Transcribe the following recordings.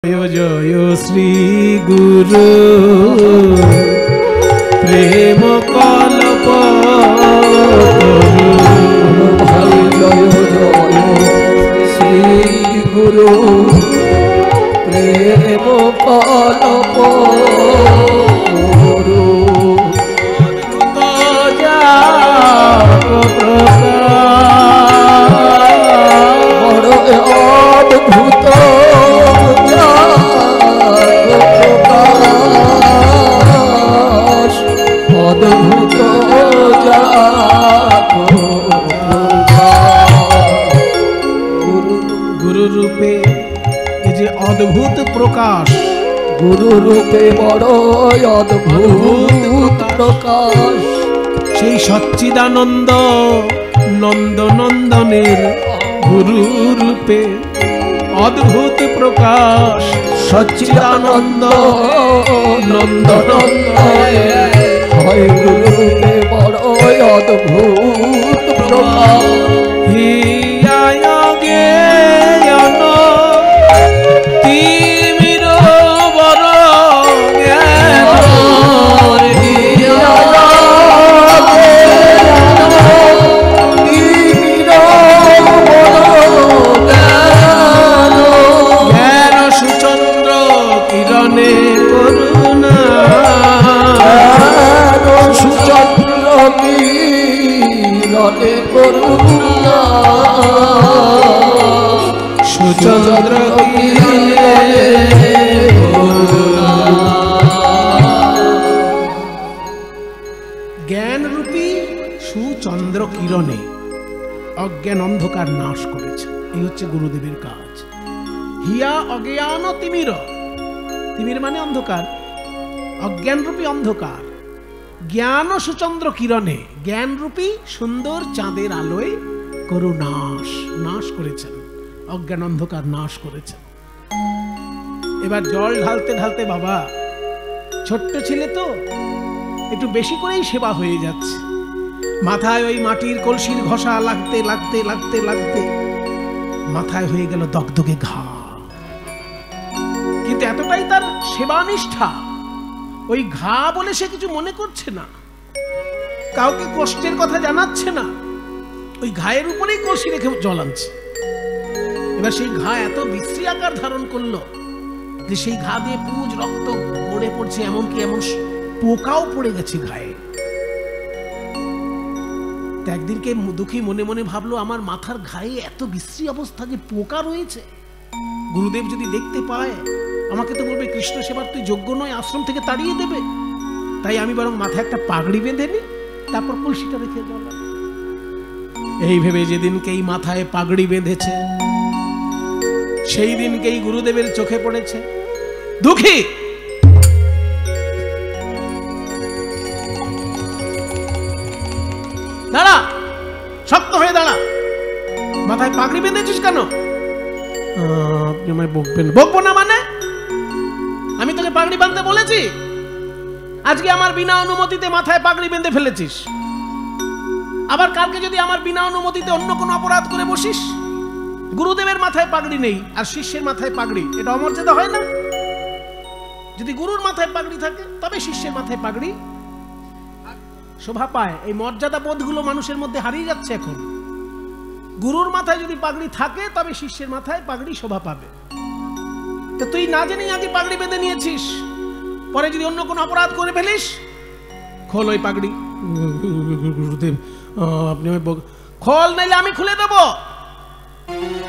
জয় শ্রী গুরু প্রেম কল্প ভাই জয় জয় শ্রী গুরু প্রেম কল্প অদ্ভুত অদ্ভুত গুরু রূপে এই যে অদ্ভুত প্রকাশ, গুরু রূপে বড় অদ্ভুত প্রকাশ, সেই সচ্চিদানন্দ নন্দনন্দনের গুরু রূপে অদ্ভুত প্রকাশ, সচ্চিদানন্দ নন্দনন্দ হয় গুরু রূপে বড় অদ্ভুত প্রকাশ। তিমির বড় জ্ঞান সুচন্দ্র কিরণে করুণা, সুচন্দ্র কিরণে করুণা, সুচন্দ্র কিরণে জ্ঞান রূপী সুচন্দ্র কিরণে অজ্ঞান অন্ধকার নাশ করেছে। এই হচ্ছে গুরুদেবের কাজ। হিয়া অজ্ঞান তিমির, তিমির মানে অন্ধকার, অজ্ঞান রূপী অন্ধকার জ্ঞান সুচন্দ্র কিরণে জ্ঞান রূপী সুন্দর চাঁদের আলোয় করু নাশ, নাশ করেছেন, অজ্ঞান অন্ধকার নাশ করেছেন। এবার জল ঢালতে ঢালতে বাবা, ছোট্ট ছেলে তো একটু বেশি করেই সেবা হয়ে যাচ্ছে, মাথায় ওই মাটির কলসির ঘষা লাগতে লাগতে লাগতে লাগতে মাথায় হয়ে গেল দগদগে ঘা। কিন্তু এতটাই তার সেবানিষ্ঠা, ওই ঘা বলে সে কিছু মনে করছে না, কাউকে কষ্টের কথা জানাচ্ছে না, ওই ঘায়ের উপরেই কলসি রেখে জল আনছে। এবার সেই ঘা এত বিশ্রী আকার ধারণ করলো যে সেই ঘা দিয়ে পুজ রক্ত পড়ে পড়ছে, এমনকি এমন পোকাও পড়ে গেছে ঘায়ে। একদিনকে দুঃখী মনে মনে ভাবলো, আমার মাথার ঘায়ে এত বিশ্রী অবস্থা যে পোকা রয়েছে, গুরুদেব যদি দেখতে পায় আমাকে তো বলবে কৃষ্ণ সেবার তুই যোগ্য নয়, আশ্রম থেকে তাড়িয়ে দেবে। তাই আমি বরং মাথায় একটা পাগড়ি বেঁধে নি, তারপর কলসিটা রেখে জল। এই ভেবে যেদিনকেই মাথায় পাগড়ি বেঁধেছে সেই দিনকেই গুরুদেবের চোখে পড়েছে, দুঃখী দাঁড়া, শক্ত হয়ে দাঁড়া, মাথায় পাগড়ি বেঁধেছিস কেন? আপনি আমায় বকবেন। বকবো না মানে? আমি তোকে পাগড়ি বাঁধতে বলেছি? আজকে আমার বিনা অনুমতিতে মাথায় পাগড়ি বেঁধে ফেলেছিস, আবার কালকে যদি আমার বিনা অনুমতিতে অন্য কোনো অপরাধ করে বসিস। গুরুদেবের মাথায় পাগড়ি নেই আর শিষ্যের মাথায় পাগড়ি, এটা অমর্যাদা হয় না? যদি গুরুর মাথায় পাগড়ি থাকে তবে শিষ্যের মাথায় পাগড়ি শোভা পায়। এই মর্যাদা বোধগুলো মানুষের মধ্যে হারিয়ে যাচ্ছে এখন। গুরুর মাথায় যদি পাগড়ি থাকে তবে শিষ্যের মাথায় পাগড়ি শোভা পাবে। তো তুই না জেনেই আগে পাগড়ি বেঁধে নিয়েছিস, পরে যদি অন্য কোনো অপরাধ করে ফেলিস, খোল ওই পাগড়ি। গুরুদেব আপনি খোল, নাইলে আমি খুলে দেব,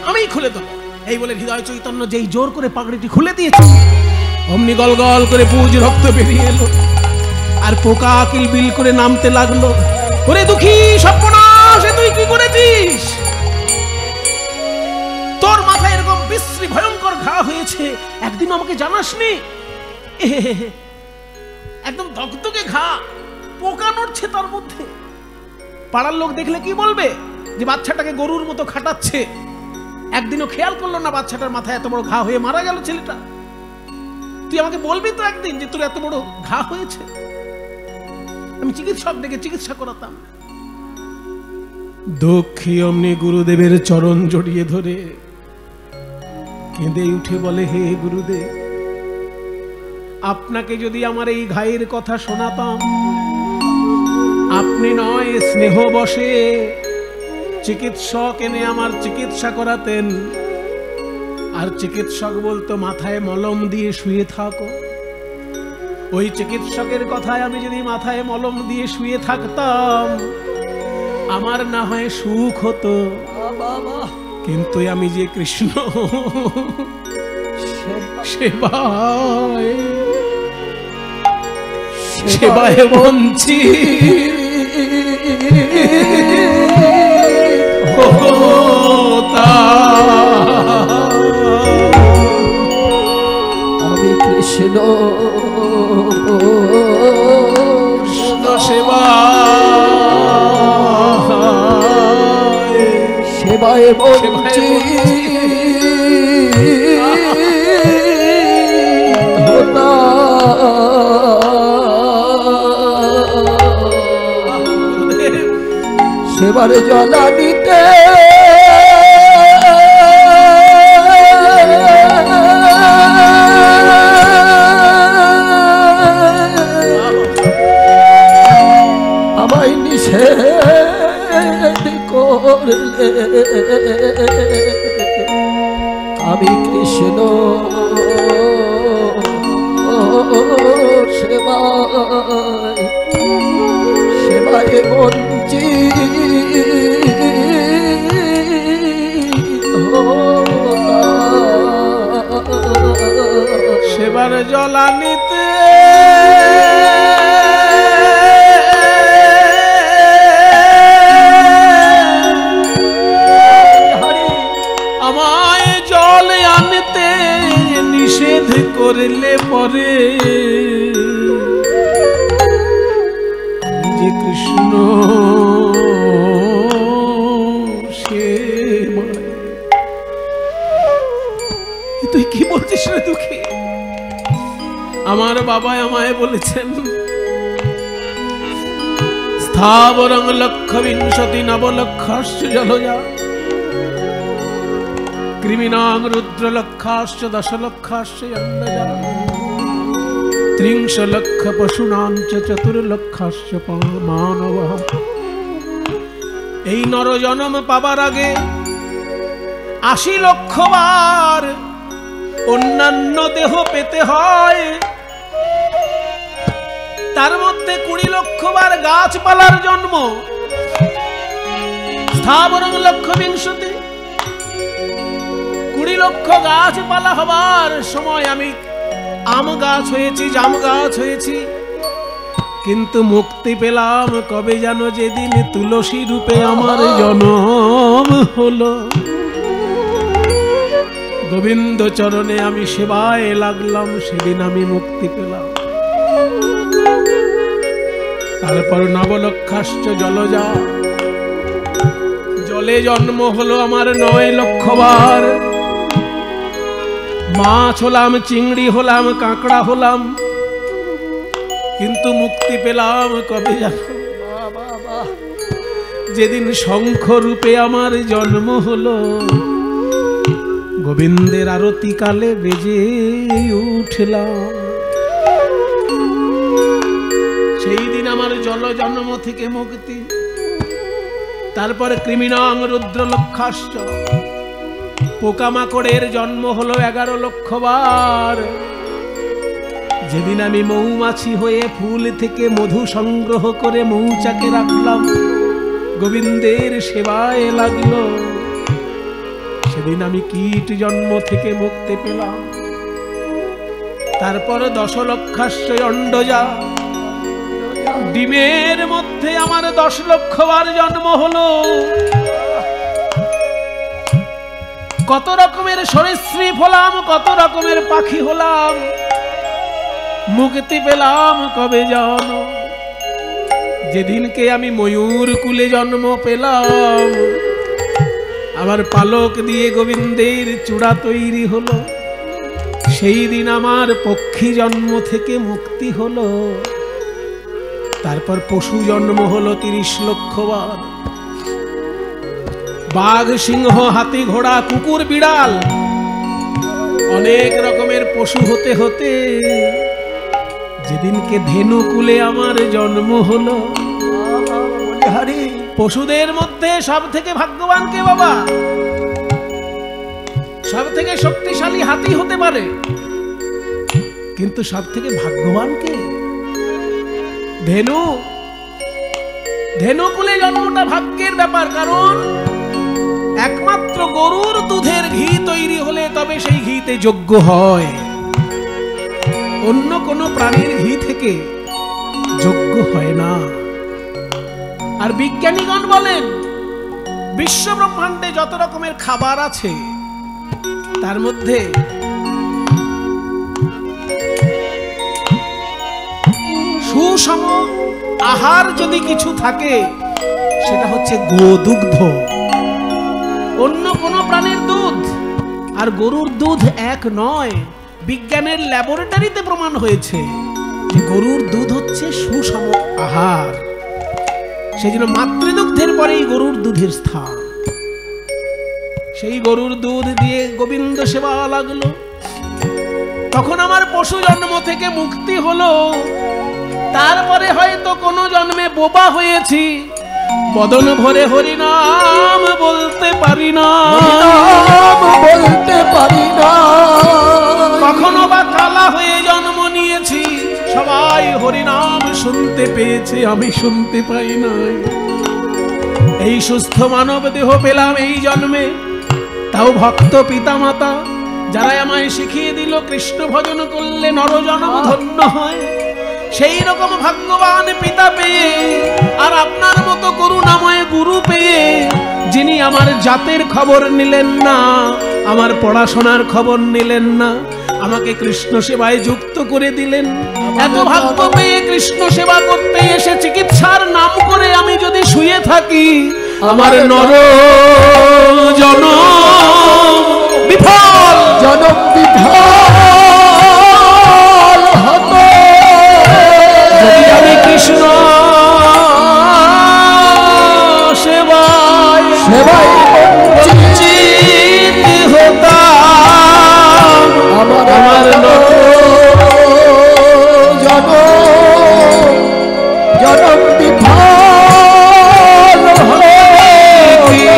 আমি খুলে দেব। এই বলে হৃদয় চৈতন্য যেই জোর করে পাগড়িটি খুলে দিয়েছে, অমনি গল গল করে পুজ রক্ত বেরিয়ে এলো, আর পোকা কিলবিল করে নামতে লাগলো। ওরে দুঃখী সর্বনাশ, তুই কি করেছিস? তোর মাথায় এরকম বিশ্রী ভয়ঙ্কর ঘা হয়েছে, একদিন আমাকে জানাসনি? একদম দগদগে ঘা, পোকা নড়ছে তার মধ্যে। পাড়ার লোক দেখলে কি বলবে? যে বাচ্চাটাকে গরুর মতো খাটাচ্ছে, একদিনও খেয়াল করলো না বাচ্চাটার মাথায় এত বড় ঘা হয়ে মারা গেল ছেলেটা। তুই আমাকে বলবি তো একদিন যে তোর এত বড় ঘা হয়েছে? আমি চিকিৎসক ডেকে চিকিৎসা করাতাম। দক্ষী অমনি গুরুদেবের চরণ জড়িয়ে ধরে কেঁদে উঠে বলে, হে গুরুদেব, আপনাকে যদি আমার এই ঘায়ের কথা শোনাতাম, আপনি নয় স্নেহ বশে চিকিৎসক এনে আমার চিকিৎসা করাতেন, আর চিকিৎসক বলতো মাথায় মলম দিয়ে শুয়ে থাকো। ওই চিকিৎসকের কথায় আমি যদি মাথায় মলম দিয়ে শুয়ে থাকতাম, আমার না হয় সুখ হতো, কিন্তু আমি যে কৃষ্ণ সেবায় সেবায় বঞ্চি আমি কৃষ্ণ সেবায় বঞ্চি সেবারে জ্বালা দিতে আমায় নিষেধ করলে আমি কৃষ্ণ সেবায় সেবায় বঞ্চি সেবার জ্বালানিতে আমায় জল আনতে নিষেধ করলে পরে যে কৃষ্ণ তুই কি বলছিস রে দুঃখী? আমার বাবা আমায় বলেছেন, স্থাবরং লক্ষ বিংশতি নবলক্ষাশ্চ জলজা কৃমিনাং রুদ্র লক্ষাশ্চ দশলক্ষাশ্চ অন্নজা ত্রিংশ লক্ষ পশুনাং চ চতুর্লক্ষাশ্চ মানবঃ। এই নরজন্ম পাবার আগে ৮০ লক্ষ বার অন্যান্য দেহ পেতে হয়, তার মধ্যে ২০ লক্ষ বার গাছপালার জন্ম। স্থাবরং লক্ষ বিংশতি, ২০ লক্ষ গাছপালা হবার সময় আমি আম গাছ হয়েছি, জাম গাছ হয়েছি, কিন্তু মুক্তি পেলাম কবে জানো? যেদিন তুলসী রূপে আমার জন্ম হলো। গোবিন্দ চরণে আমি সেবায় লাগলাম, সেদিন আমি মুক্তি পেলাম। তারপর নবলক্ষাশ্চ জলজা, জলে জন্ম হলো আমার ৯ লক্ষ বার। মাছ হলাম, চিংড়ি হলাম, কাঁকড়া হলাম, কিন্তু মুক্তি পেলাম কবে জানো? যেদিন শঙ্খ রূপে আমার জন্ম হলো। গোবিন্দের আরতি কালে বেজে উঠলাম, সেই দিন আমার জল জন্ম থেকে মুক্তি। তারপরে কৃমিনাং রুদ্র লক্ষাশ্চ, পোকামাকড়ের জন্ম হলো ১১ লক্ষ বার। যেদিন আমি মৌমাছি হয়ে ফুল থেকে মধু সংগ্রহ করে মৌচাকে রাখলাম, গোবিন্দের সেবায় লাগলো, সেদিন আমি কীট জন্ম থেকে মুক্তি পেলাম। তারপর ১০ লক্ষাশ্চ অন্ডজা, ডিমের মধ্যে আমার ১০ লক্ষ বার জন্ম হলো। কত রকমের সরীসৃপ হলাম, কত রকমের পাখি হলাম, মুক্তি পেলাম কবে জানো? যেদিনকে আমি ময়ূর কুলে জন্ম পেলাম, আবার পালক দিয়ে গোবিন্দের চূড়া তৈরি হলো, সেই দিন আমার পক্ষী জন্ম থেকে মুক্তি হলো। তারপর পশু জন্ম হলো ৩০ লক্ষ বার। বাঘ, সিংহ, হাতি, ঘোড়া, কুকুর, বিড়াল অনেক রকমের পশু হতে হতে যেদিনকে ধেনুকুলে আমার জন্ম হলো, হারি পশুদের মধ্যে সব থেকে ভাগ্যবান কে বাবা? সব থেকে শক্তিশালী হাতি হতে পারে, কিন্তু সব থেকে ভাগ্যবান কে? ধেনু। ধেনুকুলে জন্মটা ভাগ্যের ব্যাপার, কারণ একমাত্র গরুর দুধের ঘি তৈরি হলে তবে সেই ঘিতে যোগ্য হয়, অন্য কোনো প্রাণীর ঘি থেকে যোগ্য হয় না। আর বিজ্ঞানীগণ বলেন বিশ্ব ব্রহ্মাণ্ডে যত রকমের খাবার আছে তার মধ্যে সুষম আহার যদি কিছু থাকে সেটা হচ্ছে গোদুগ্ধ, অন্য কোন প্রাণীর দুধ আর গরুর দুধ এক নয়। বিজ্ঞানের ল্যাবরেটরিতে প্রমাণ হয়েছে যে গরুর দুধ হচ্ছে সুষম আহার, সেই জন্য মাতৃদুগ্ধের পরেই গরুর দুধের স্থান। সেই গরুর দুধ দিয়ে গোবিন্দ সেবা লাগলো, তখন আমার পশু জন্ম থেকে মুক্তি হলো। তারপরে হয়তো কোনো জন্মে বোবা হয়েছি, বদন ভরে হরিনাম বলতে পারি না, বলতে পারি না। কখনো বা কালা হয়ে জন্ম নিয়েছি, সবাই হরিনাম শুনতে পেয়েছে, আমি শুনতে পাই নাই। এই সুস্থ মানব দেহ পেলাম এই জন্মে, তাও ভক্ত পিতা মাতা যারা আমায় শিখিয়ে দিল কৃষ্ণ ভজন করলে নরজন্ম ধন্য হয়। সেই রকম ভাগ্যবান পিতা পেয়ে আর আপনার মতো করুণাময় গুরু পেয়ে, যিনি আমার জাতের খবর নিলেন না, আমার পড়াশোনার খবর নিলেন না, আমাকে কৃষ্ণ সেবায় যুক্ত করে দিলেন। এত ভাগ্য পেয়ে কৃষ্ণ সেবা করতে এসে চিকিৎসার নাম করে আমি যদি শুয়ে থাকি, আমার নর জনম বিফল, জনম বিফল হতো যদি আমি কৃষ্ণ সেবায় সেবায় বঞ্চিত হতাম। আমার জনম জনম বিফল হলো কৃষ্ণ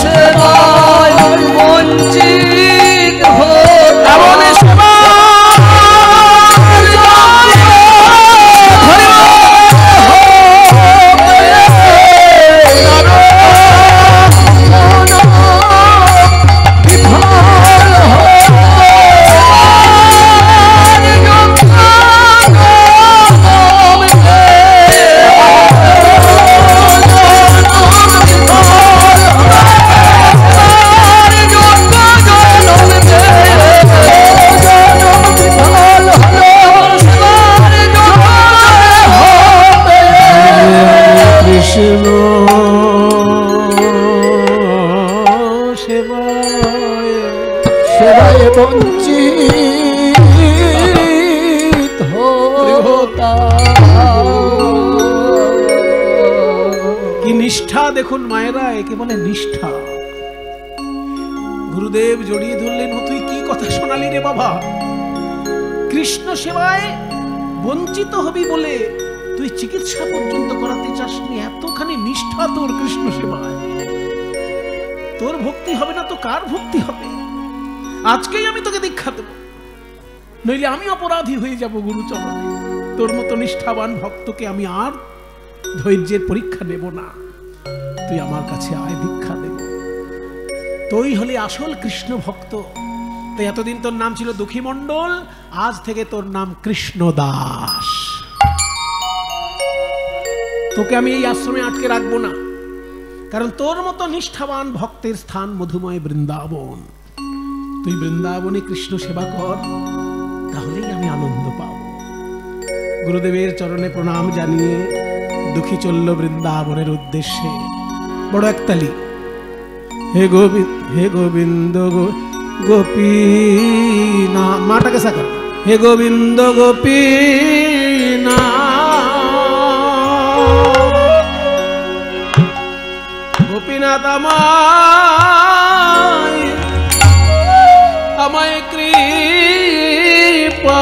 সেবায় বঞ্চিত হলাম। সেবায় বঞ্চিত কি নিষ্ঠা দেখুন মায়েরা, একে বলে নিষ্ঠা। গুরুদেব জড়িয়ে ধরলেন, তুই কি কথা শোনালি রে বাবা? কৃষ্ণ সেবায় বঞ্চিত হবি বলে তুই চিকিৎসা পর্যন্ত করাতে চাসনি, এতখানি নিষ্ঠা তোর কৃষ্ণ সেবায়। তোর ভক্তি হবে না তো কার ভক্তি হবে? আজকেই আমি তোকে দীক্ষা দেব, নইলে আমি অপরাধী হয়ে যাব গুরুচরণে। তোর মতো নিষ্ঠাবান ভক্তকে আমি আর ধৈর্যের পরীক্ষা নেব না, তুই আমার কাছে আয়, দীক্ষা দেব। তুই হলি আসল কৃষ্ণ ভক্ত। তাই এতদিন তোর নাম ছিল দুঃখী মণ্ডল, আজ থেকে তোর নাম কৃষ্ণ দাস। তোকে আমি এই আশ্রমে আটকে রাখবো না, কারণ তোর মতো নিষ্ঠাবান ভক্তের স্থান মধুময় বৃন্দাবন। তুই বৃন্দাবনে কৃষ্ণ সেবা কর, তাহলেই আমি আনন্দ পাব। গুরুদেবের চরণে প্রণাম জানিয়ে দুঃখী চলল বৃন্দাবনের উদ্দেশ্যে। বড় একতালি। হে গোবিন্দ, হে গোবিন্দ গোপীনা, মাটাকে সাকার। হে গোবিন্দ গোপীনা, গোপীনাথ আমায় কৃপা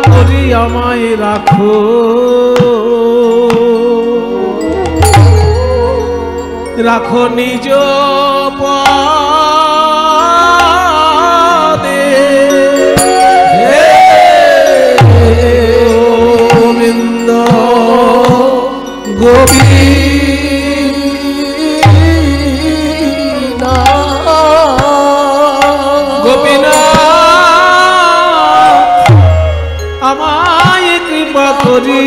করি আমায় রাখো, রাখো নিজ পদে। হে গোবিন্দ গোপীনা, গোপীনাথ আমায় কৃপা করি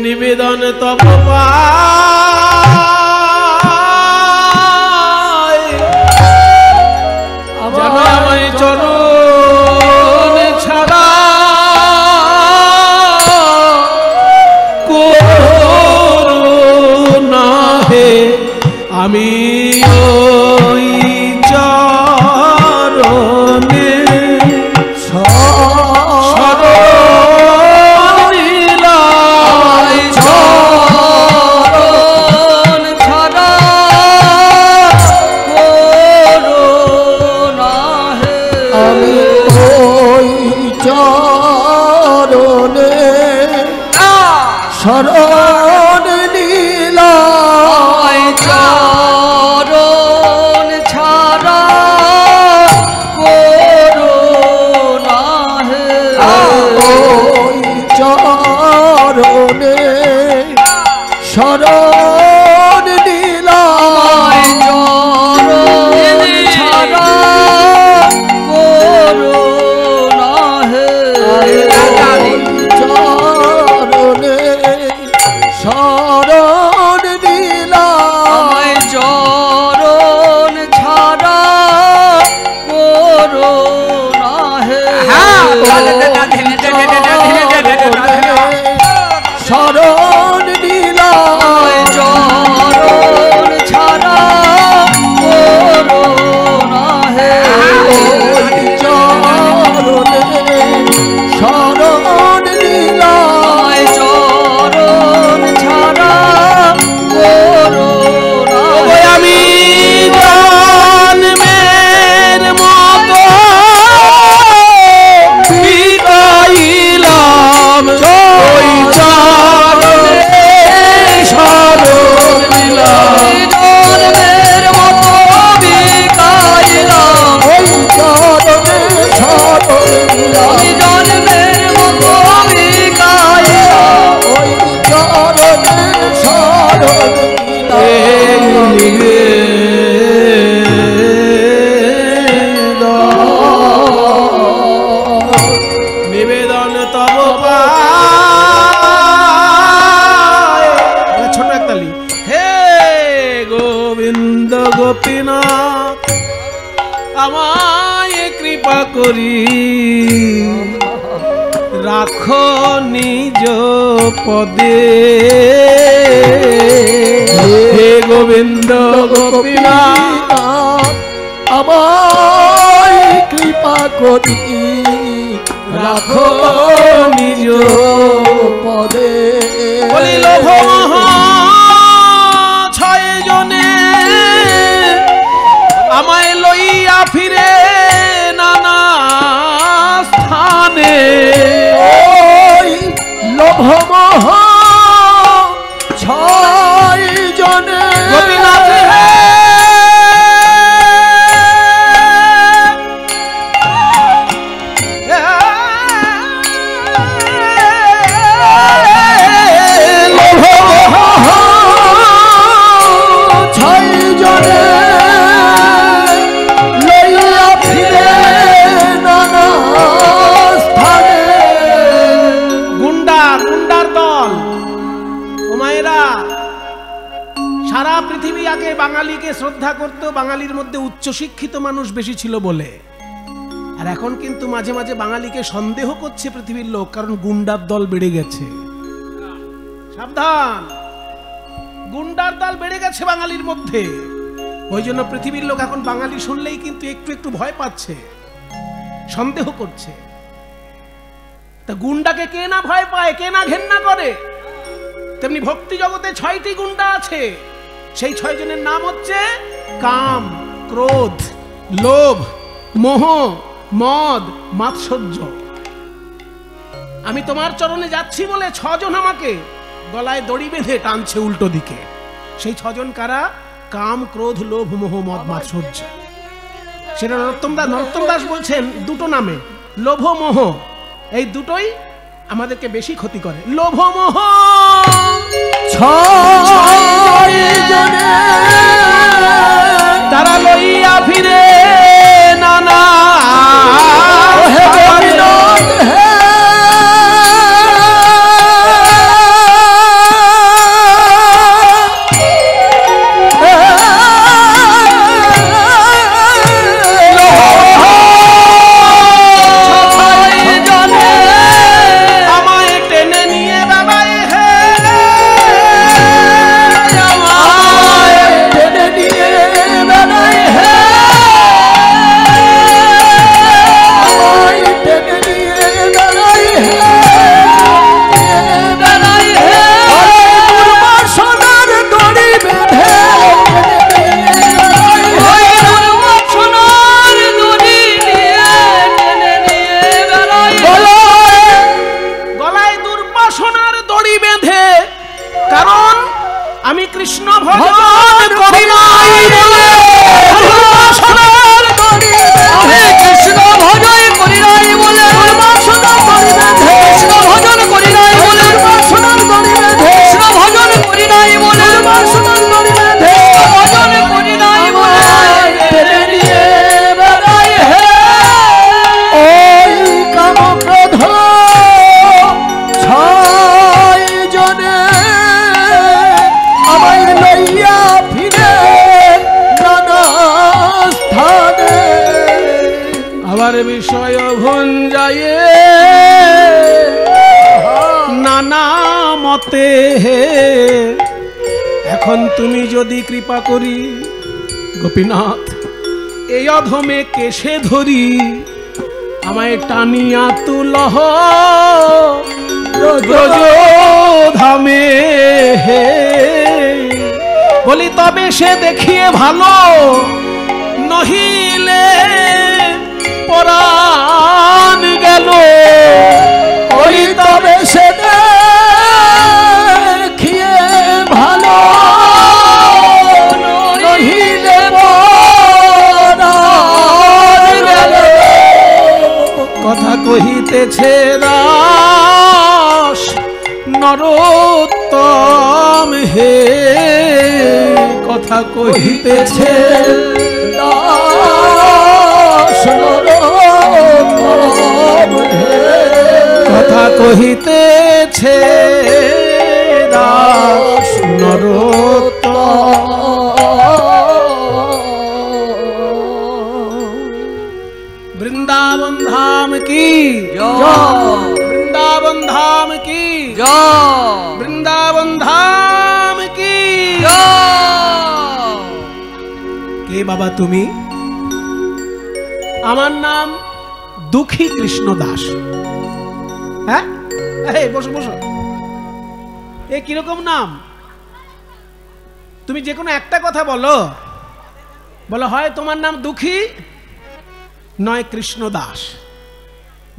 নিবেদন তব পায়, যেন আমায় চরণ ছাড়া করুণা হে। আমি ওই চরণে শরণ নীলায় চরণ ছাড়া করুণা হে। ওই চরণে শরণ নীলায় চরণ ছাড়া করুণা হে। শরণ নীলায় চরণ ছাড়া করুণা হে। শরণ নীলায় চরণ ছাড়া করুণা হে। চরণে শরণ নীলায় চরণ ছাড়া করুণা হে। আমি জন্মের মতো বিকাইলাম ওই চরণে শরণ নীলাম। জন্মের মতো বিকাইলাম ওই চরণে শরণ নীলাম। জন্মের মতো বিকাইলাম ওই চরণে শরণ নিবেদন তব পায়। ছোট একতালি। হে গোবিন্দ গোপীনাথ আমায় কৃপা করি রাখো নিজ পদে। হে গোবিন্দ গোপীনাথ আমায় কৃপা করি রাখো নিজ পদে। বলিল ভোহ ছয় জনে আমায় লইয়া ফিরে নানা স্থানে। ওই লোভমোহ ছয় জনে গোপীনাথ হে ছয় জন বাঙালিকে শ্রদ্ধা করত বাঙালির মধ্যে উচ্চশিক্ষিত মানুষ বেশি ছিল বলে। আর এখন কিন্তু মাঝে মাঝে বাঙালিকে সন্দেহ করছে পৃথিবীর লোক, কারণ গুন্ডার দল বেড়ে গেছে। সাবধান, গুন্ডার দল বেড়ে গেছে বাঙালির মধ্যে। ওই জন্য পৃথিবীর লোক এখন বাঙালি শুনলেই কিন্তু একটু একটু ভয় পাচ্ছে, সন্দেহ করছে। তা গুন্ডাকে কে না ভয় পায়, কে না ঘেন্না করে? তেমনি ভক্তি জগতে 6টি গুন্ডা আছে। সেই 6 জনের নাম হচ্ছে কাম, ক্রোধ, লোভ, মোহ, মদ, মাৎসর্য। আমি তোমার চরণে যাচ্ছি বলে 6 জন আমাকে গলায় দড়ি বেঁধে টানছে উল্টো দিকে। সেই 6 জন কারা? কাম, ক্রোধ, লোভ, মোহ, মদ, মাৎসর্য। সেটা নরোত্তম দাস বলছেন দুটো নামে, লোভ মোহ, এই দুটোই আমাদেরকে বেশি ক্ষতি করে। লোভ মোহ 6 জনে তারা লইয়া ফিরে নানা বিষয় ভঞ্জায়ে নানা মতে। এখন তুমি যদি কৃপা করি গোপীনাথ, এই অধমে কেশে ধরি, আমায় টানিয়া তুলহ ব্রজধামে। বলি তবে সে দেখিয়ে ভালো, নহিলে পরাণ গেল। ওই তবে সে দেখিয়ে ভালো, নহিলে পরাণ গেল। কথা কহিতেছে দাস নরোত্তম হে, কথা কহিতেছে দাস নরোত্তম হে, কথা কহিতেছে দাস নরোত্তম। বৃন্দাবন ধাম কি জয়, বৃন্দাবন ধাম কি জয়, বৃন্দাবন ধাম কি জয়। কে বাবা তুমি? আমার নাম দুঃখী কৃষ্ণ দাস। হ্যাঁ, বসো বসো। এ কিরকম নাম? তুমি যে কোনো একটা কথা বলো, বলো হয় তোমার নাম দুঃখী, নয় কৃষ্ণ দাস।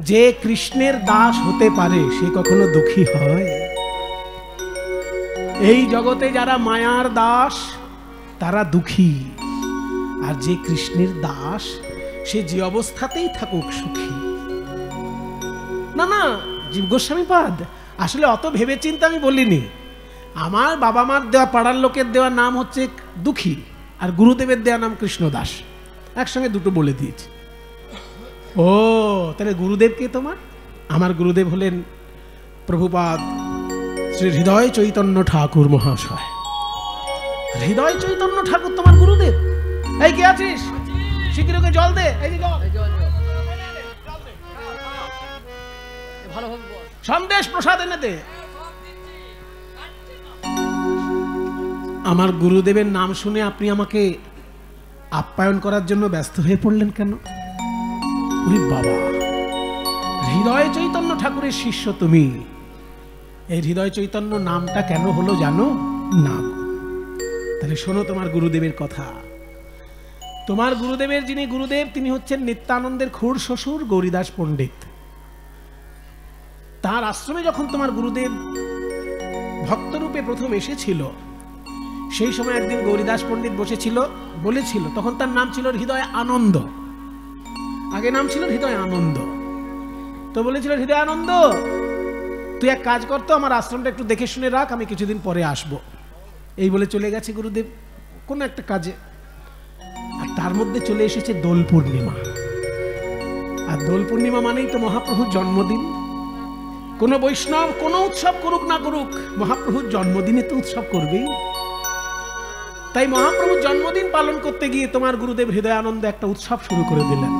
যে কৃষ্ণের দাস হতে পারে সে কখনো দুঃখী হয়? এই জগতে যারা মায়ার দাস তারা দুঃখী, আর যে কৃষ্ণের দাস সে যে অবস্থাতেই থাকুক সুখী। না না, জীব গোস্বামী পাদ আসলে অত ভেবে চিন্তা আমি বলিনি। আমার বাবা মার দেওয়া, পাড়ার লোকের দেওয়া নাম হচ্ছে দুঃখী, আর গুরুদেবের দেওয়া নাম কৃষ্ণ দাস। একসঙ্গে দুটো বলে দিয়েছি। ও তাহলে গুরুদেব কে তোমার? আমার গুরুদেব হলেন প্রভুপাদ শ্রী হৃদয় চৈতন্য ঠাকুর মহাশয়। হৃদয় চৈতন্য ঠাকুর তোমার গুরুদেব। এই কে আছিস? শিগগিরকে জল দে। এই যে জল। সন্দেশ প্রসাদ এনে দে। আমার গুরুদেবের নাম শুনে আপনি আমাকে আপ্যায়ন করার জন্য ব্যস্ত হয়ে পড়লেন কেন? ওরে বাবা, হৃদয় চৈতন্য ঠাকুরের শিষ্য তুমি। এই হৃদয় চৈতন্য নামটা কেন হলো জানো না? তাহলে শোনো তোমার গুরুদেবের কথা। তোমার গুরুদেবের যিনি গুরুদেব তিনি হচ্ছেন নিত্যানন্দের খুড় শ্বশুর গৌরীদাস পণ্ডিত। তার আশ্রমে যখন তোমার গুরুদেব ভক্তরূপে প্রথম এসেছিল, সেই সময় একদিন গৌরীদাস পণ্ডিত বলেছিল, তখন তার নাম ছিল হৃদয় আনন্দ। আগে নাম ছিল হৃদয় আনন্দ। তো বলেছিল, হৃদয় আনন্দ তুই এক কাজ কর তো, আমার আশ্রমটা একটু দেখে শুনে রাখ, আমি কিছুদিন পরে আসবো। এই বলে চলে গেছে গুরুদেব কোন একটা কাজে। আর তার মধ্যে চলে এসেছে দোল পূর্ণিমা। আর দোল পূর্ণিমা মানেই তো মহাপ্রভুর জন্মদিন। কোন বৈষ্ণব কোন উৎসব করুক না করুক, মহাপ্রভুর জন্মদিনে তো উৎসব করবেই। তাই মহাপ্রভুর জন্মদিন পালন করতে গিয়ে তোমার গুরুদেব হৃদয় আনন্দ একটা উৎসব শুরু করে দিলেন।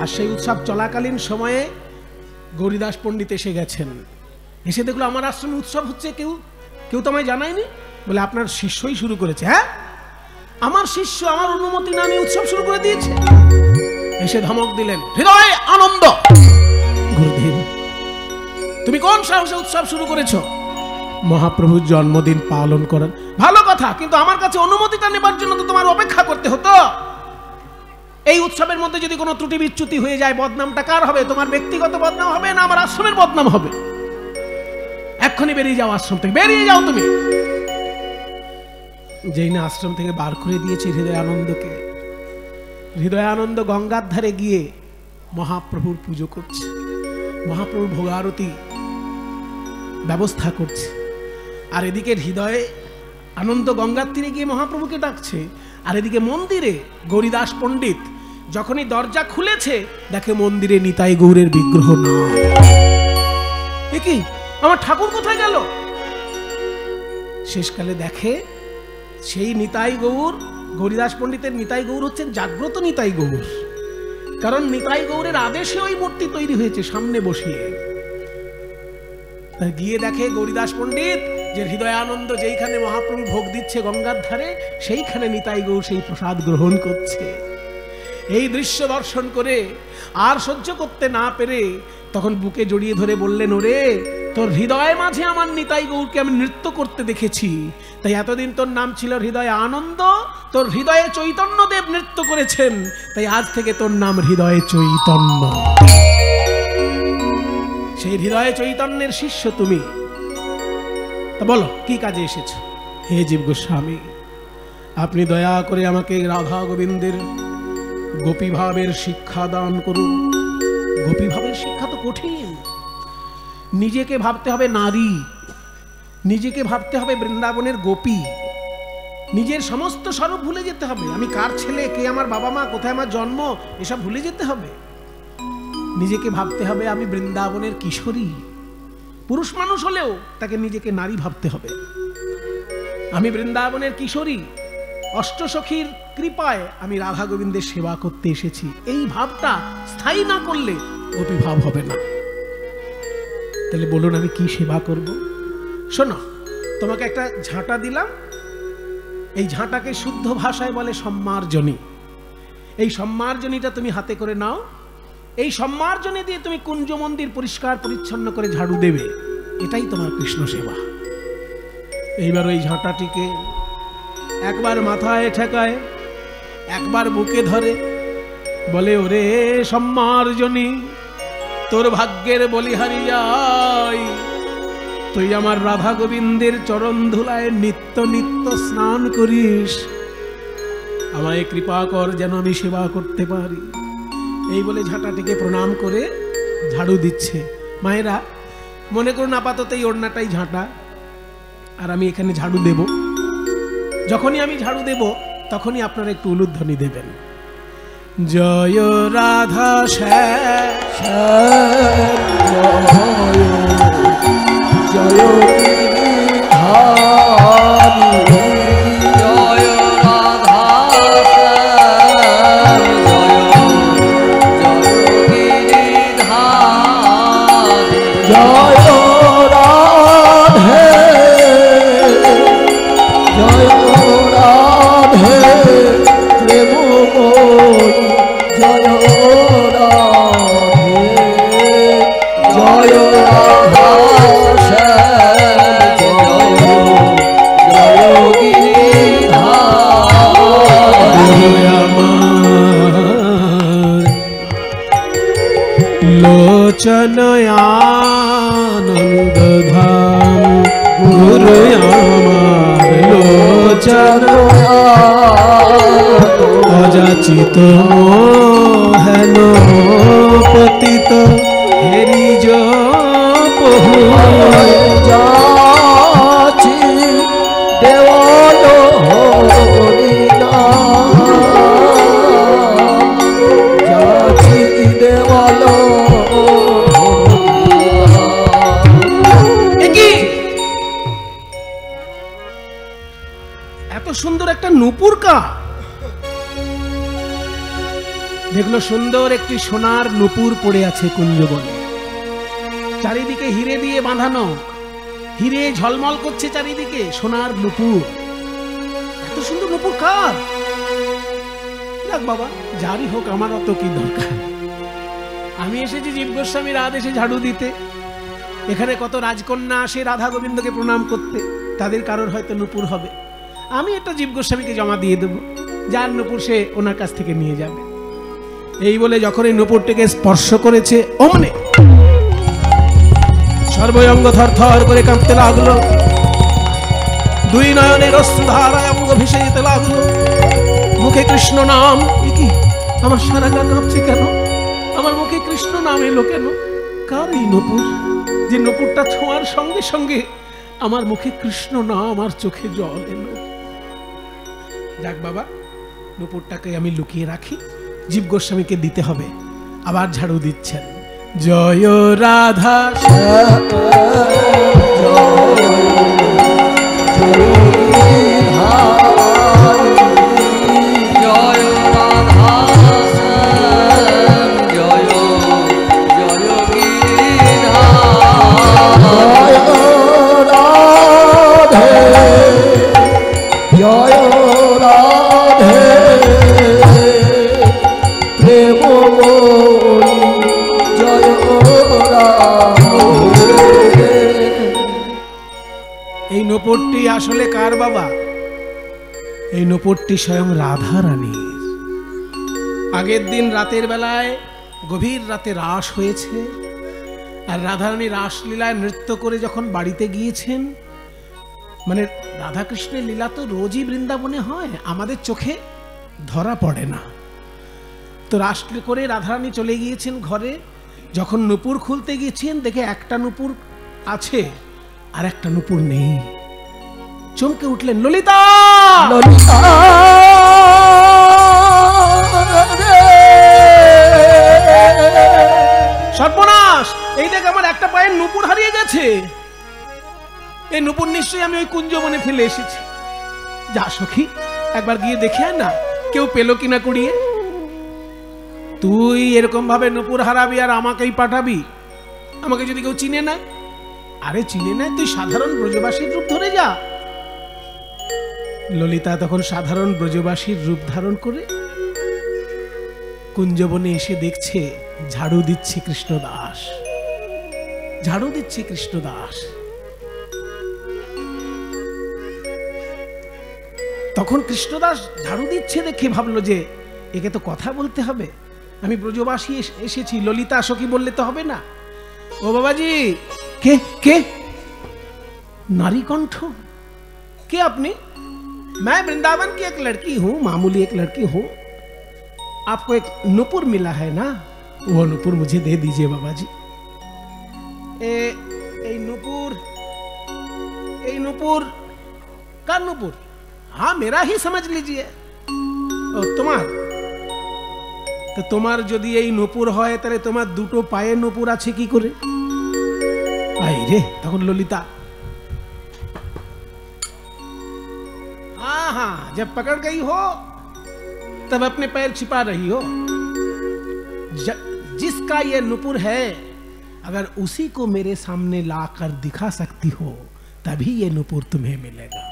আর সেই উৎসব চলাকালীন সময়ে গৌরীদাস পণ্ডিত এসে গেছেন। এসে দেখলো আমার আশ্রমে উৎসব হচ্ছে, কেউ তো আমায় জানায়নি। বলে আপনার শিষ্যই শুরু করেছে। হ্যাঁ, আমার শিষ্য আমার অনুমতি না নিয়ে উৎসব শুরু করে দিয়েছে। এসে ধমক দিলেন, হৃদয় আনন্দ, গুরুদেব তুমি কোন সাহসে উৎসব শুরু করেছো? মহাপ্রভুর জন্মদিন পালন করেন ভালো কথা, কিন্তু আমার কাছে অনুমতিটা নেবার জন্য তো তোমার অপেক্ষা করতে হতো। এই উৎসবের মধ্যে যদি কোনো ত্রুটি বিচ্যুতি হয়ে যায়, বদনামটা কার হবে? তোমার ব্যক্তিগত বদনাম হবে না আমার আশ্রমের বদনাম হবে? এক্ষুনি বেরিয়ে যাও আশ্রম থেকে, বেরিয়ে যাও তুমি। যেই না আশ্রম থেকে বার করে দিয়েছে হৃদয় আনন্দকে, হৃদয় আনন্দ গঙ্গার ধারে গিয়ে মহাপ্রভুর পুজো করছে, মহাপ্রভুর ভোগারতি ব্যবস্থা করছে। আর এদিকে হৃদয় আনন্দ গঙ্গার তীরে গিয়ে মহাপ্রভুকে ডাকছে। আর এদিকে মন্দিরে গৌরীদাস পণ্ডিত যখনই দরজা খুলেছে, দেখে মন্দিরে নিতাই গৌরের বিগ্রহ না। এ কি, আমার ঠাকুর কোথায় গেল? শেষকালে দেখে সেই নিতাই গৌর, গৌরীদাস পণ্ডিতের নিতাই গৌর হচ্ছেন জাগ্রত নিতাই গৌর। কারণ নিতাই গৌরের আদেশে ওই মূর্তি তৈরি হয়েছে সামনে বসিয়ে। গিয়ে দেখে গৌরীদাস পণ্ডিত যে হৃদয় আনন্দ যেইখানে মহাপ্রভু ভোগ দিচ্ছে গঙ্গার ধারে, সেইখানে নিতাই গৌর সেই প্রসাদ গ্রহণ করছে। এই দৃশ্য দর্শন করে আর সহ্য করতে না পেরে তখন বুকে জড়িয়ে ধরে বললেন, ওরে তোর হৃদয় মাঝে আমার নিতাই গৌরকে আমি নৃত্য করতে দেখেছি, তাই এতদিন তোর নাম ছিল হৃদয় আনন্দ, তোর হৃদয়ে চৈতন্য দেব নৃত্য করেছেন, তাই আজ থেকে তোর নাম হৃদয় চৈতন্য। সেই হৃদয় চৈতন্যের শিষ্য তুমি। তা বলো কি কাজে এসেছ? হে জীব গোস্বামী, আপনি দয়া করে আমাকে রাধা গোবিন্দের গোপীভাবের শিক্ষা দান করুন। গোপীভাবের শিক্ষা তো কঠিন। নিজেকে ভাবতে হবে নারী, নিজেকে ভাবতে হবে বৃন্দাবনের গোপী, নিজের সমস্ত স্বরূপ ভুলে যেতে হবে। আমি কার ছেলে, কে আমার বাবা মা, কোথায় আমার জন্ম, এসব ভুলে যেতে হবে। নিজেকে ভাবতে হবে আমি বৃন্দাবনের কিশোরী। পুরুষ মানুষ হলেও তাকে নিজেকে নারী ভাবতে হবে। আমি বৃন্দাবনের কিশোরী, অষ্টসখীর কৃপায় আমি রাধা গোবিন্দের সেবা করতে এসেছি। এই ভাবটা স্থায়ী না করলে গোপী ভাব হবে না। তাহলে বলুন আমি কি সেবা করব? শোনো, তোমাকে একটা ঝাঁটা দিলাম, এই ঝাঁটাকে শুদ্ধ ভাষায় বলে সম্মার্জনী। এই সম্মার্জনীটা তুমি হাতে করে নাও। এই সম্মার্জনী দিয়ে তুমি কুঞ্জ মন্দির পরিষ্কার পরিচ্ছন্ন করে ঝাড়ু দেবে। এটাই তোমার কৃষ্ণ সেবা। এইবার ওই ঝাঁটাটিকে একবার মাথায় ঠেকায়, একবার বুকে ধরে, বলে, ওরে সম্মার্জনী, তোর ভাগ্যের বলিহারিয়াই, তুই আমার রাধা গোবিন্দের চরণ ধুলায় নিত্য নিত্য স্নান করিস, আমায় কৃপা কর যেন আমি সেবা করতে পারি। এই বলে ঝাঁটাটিকে প্রণাম করে ঝাড়ু দিচ্ছে। মায়েরা মনে করুন আপাতত এই ওড়নাটাই ঝাঁটা, আর আমি এখানে ঝাড়ু দেব। যখনই আমি ঝাড়ু দেব তখনই আপনারা একটু উলুধ্বনি দেবেন, জয় রাধা জয় लोचन आनंद धाम गुरु আমার लोचन अजाचित मोहन पतित हेरी जो बहु যাচি দেওয়াল হরিনা যাচি দেওয়াল এত সুন্দর একটা নূপুর কা দেখলো সুন্দর একটি সোনার নূপুর পড়ে আছে কুঞ্জবনে, চারিদিকে হিরে দিয়ে বাঁধানো, হিরে ঝলমল করছে চারিদিকে, সোনার নূপুর। এত সুন্দর নূপুর কার? যাক বাবা, যারই হোক, আমার অত কি দরকার। আমি এসেছি জীব গোস্বামীর আদেশে ঝাড়ু দিতে। এখানে কত রাজকন্যা আসে রাধা গোবিন্দকে প্রণাম করতে, তাদের কারোর হয়তো নূপুর হবে। আমি একটা জীব গোস্বামীকে জমা দিয়ে দেব, যার নূপুর সে ওনার কাছ থেকে নিয়ে যাবে। এই বলে যখন এই নূপুরটিকে স্পর্শ করেছে, অমনে সর্বঙ্গ থরথর করে কাঁপতে লাগলো, দুই নয়নের অশ্রুধারায় অঙ্গ ভেসে যেতে লাগলো, মুখে কৃষ্ণ নাম। কি আমার সারা গা কাঁপছে কেন? আমার মুখে কৃষ্ণ নাম এলো কেন? কার এই নূপুর, যে নূপুরটা ছোঁয়ার সঙ্গে সঙ্গে আমার মুখে কৃষ্ণ নাম, আমার চোখে জল এলো। যাক বাবা, নূপুরটাকে আমি লুকিয়ে রাখি, জীব গোস্বামীকে দিতে হবে। আবার ঝাড়ু দিচ্ছেন, জয় রাধা নূপুরটি আসলে কার বাবা? এই নূপুরটি স্বয়ং রাধা রানীর। আগের দিন রাতের বেলায় গভীর রাতে রাস হয়েছে, আর রাধা রানী রাসলীলায় নৃত্য করে যখন বাড়িতে গিয়েছেন, মানে রাধাকৃষ্ণের লীলা তো রোজই বৃন্দাবনে হয়, আমাদের চোখে ধরা পড়ে না। তো রাস করে রাধা রানী চলে গিয়েছেন ঘরে। যখন নূপুর খুলতে গিয়েছেন, দেখে একটা নূপুর আছে আর একটা নূপুর নেই। চমকে উঠলেন, ললিতা ললিতা সর্বনাশ, এই দেখ আমার একটা পায়ের নূপুর হারিয়ে গেছে। এই নূপুর নিশ্চয়ই আমি ওই কুঞ্জবনে ফেলে এসেছি। যা সখী, একবার গিয়ে দেখে আয় না, কেউ পেলো কিনা কুড়িয়ে। তুই এরকম ভাবে নূপুর হারাবি আর আমাকেই পাঠাবি? আমাকে যদি কেউ চিনে না? আরে চিনে না, তুই সাধারণ ব্রজবাসীর রূপ ধরে যা। ললিতা তখন সাধারণ ব্রজবাসীর রূপ ধারণ করে কুঞ্জবনে এসে দেখছে ঝাড়ু দিচ্ছে কৃষ্ণদাস, ঝাড়ু দিচ্ছে কৃষ্ণদাস। তখন কৃষ্ণদাস ঝাড়ু দিচ্ছে দেখে ভাবলো যে একে তো কথা বলতে হবে, আমি ব্রজবাসী এসেছি, ললিতা সখী বললে তো হবে না। ও বাবাজি, কে কে? नारी कंठ, क्या आपने? मैं वृंदावन की एक लड़की हूं, मामूली एक लड़की हूं। आपको एक नूपुर मिला है ना, वो नूपुर मुझे दे दीजिए बाबा जी। नूपुर का नूपुर? हाँ मेरा ही समझ लीजिए। তোমার তো তোমার যদি এই নূপুর হয় তাহলে তোমার দুটো পায়ে নূপুর আছে কি করে? আই রে, তখন ললিতা हाँ हाँ, जब पकड़ गई हो तब अपने पैर छिपा रही हो। जिसका ये नूपुर है, अगर उसी को मेरे सामने लाकर दिखा सकती हो तभी ये नूपुर तुम्हें मिलेगा।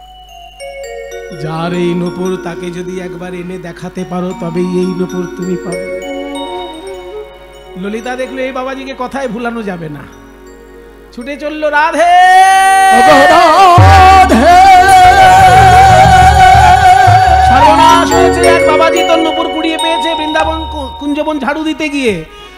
যার এই নূপুর তাকে যদি একবার এনে দেখাতে পারো তবেই এই নূপুর তুমি পাবে। ললিতা দেখলো এই বাবাজিকে কথায় ভুলানো যাবে না, ছুটে চললো রাধে রাধে। সর্বনাশ হয়েছে, এক বাবাজি তোর নূপুর কুড়িয়ে পেয়েছে বৃন্দাবন কুঞ্জবন ঝাড়ু দিতে গিয়ে।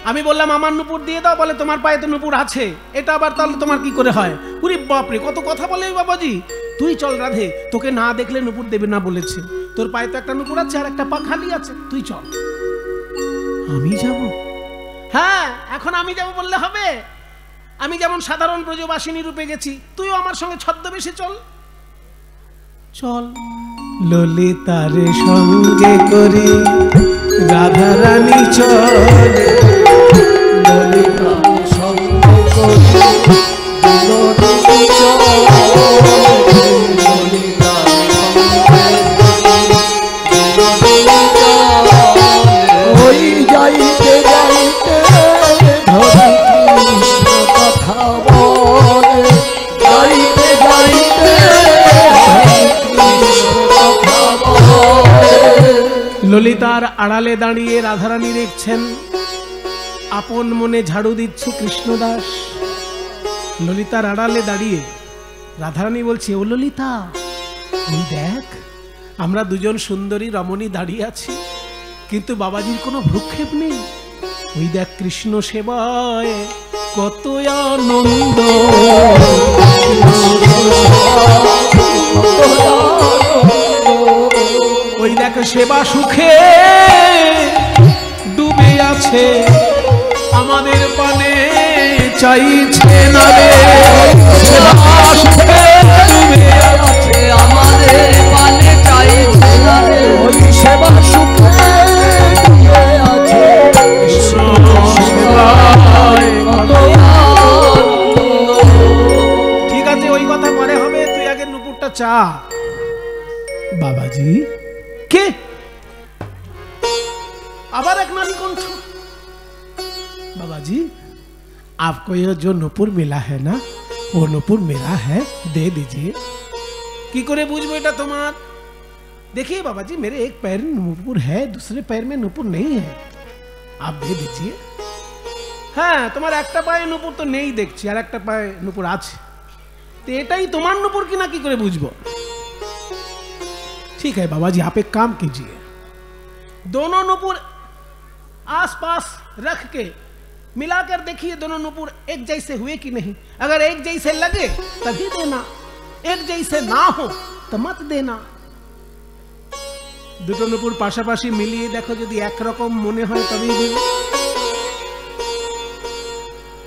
আমি বললাম আমার নুপুর দিয়ে দাও, বলে তোমার পায়ে তো নুপুর আছে, এটা আবার তাহলে তোমার কি করে হয়? উরি বাপরে, কত কথা বলে বাবাজি। তুই চল রাধে, তোকে না দেখলে নুপুর দেবে না বলেছে। তোর পায়ে তো একটা নুপুর আছে আর একটা পা খালি আছে, তুই চল। আমি যাব? হ্যাঁ, এখন আমি যাব বললে হবে? আমি যেমন সাধারণ ব্রজবাসিনী রূপে গেছি, তুইও আমার সঙ্গে ছদ্মবেশে চল। চল। ললিতারে সঙ্গে করি রাধা রানী চলে, ললিতার সঙ্গ করি বিনোদিনী চলে, ললিতার সঙ্গে বিনোদিনী চলে। ওই যাইতে যাইতে ধরি কৃষ্ণ কথা বলে, যাইতে যাইতে ধরি কৃষ্ণ কথা বলে। ললিতার আড়ালে দাঁড়িয়ে রাধারানী দেখছেন, আপন মনে ঝাড়ু দিচ্ছে কৃষ্ণদাস। ললিতার আড়ালে দাঁড়িয়ে রাধারানী বলছে, ও ললিতা, ওই দেখ আমরা দুজন সুন্দরী রমণী দাঁড়িয়ে আছি, কিন্তু বাবাজির কোনো ভ্রুক্ষেপ নেই। ওই দেখ কৃষ্ণ সেবায় কত আনন্দ। ওই দেখ সেবা সুখে ডুবে আছে, আমাদের পানে চাইছে না রে। সেবা সুখে ডুবে আছে, আমাদের পানে চাইছে না রে। ওই সেবা সুখে ডুবে আছে, কৃষ্ণ সেবায় কত আনন্দ। ঠিক আছে, ওই কথা পরে হবে, তুই আগে নুপুরটা চা। বাবাজি কে? আবার এক নারী কণ্ঠ। बाबाजी आपको ये जो नुपुर मिला है ना, वो नुपुर मेरा है, दे दीजिए। की करे बुझबो এটা তোমার? देखिए बाबाजी, मेरे एक पैर में नुपुर है, दूसरे पैर में नुपुर नहीं है, आप दे दीजिए। হ্যাঁ, তোমার একটা পায়ে নুপুর তো নেই দেখছি, আর একটা পায়ে নুপুর আছে, তো এটাই তোমার নুপুর কিনা কি করে বুঝবো? ठीक है बाबाजी, आप एक काम कीजिए, दोनों नुपुर आसपास रख के मिलाकर देखिए दोनों नुपुर एक जैसे हुए कि नहीं। अगर एक जैसे लगे तभी देना, एक जैसे ना हो तो मत देना। দুটো নুপুর পাশাপাশি মিলিয়ে দেখো, যদি একরকম মনে হয় তবেই দেবে।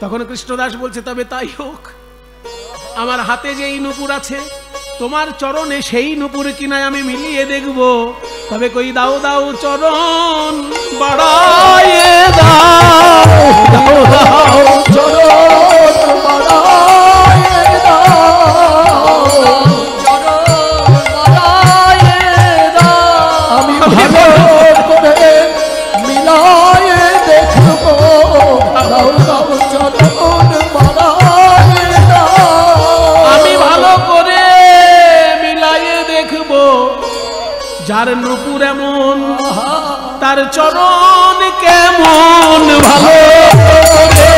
তখন কৃষ্ণদাস বলছে, তবে তাই হোক, আমার হাতে যেই নুপুর আছে তোমার চরণে সেই নুপুর কিনায় আমি মিলিয়ে দেখব। তবে কই দাও দাও চরণ বাড়ায়ে দাও, দাও দাও চরণ বাড়ায়ে দাও, চরণ বাড়ায়ে দাও। আমি ভালো করে মিলায়ে দেখব, দাও দাও চরণ বাড়ায়ে দাও। আমি ভালো করে মিলায়ে দেখব, যার নুপুর এমন তার চরণ কেমন। ভালো করে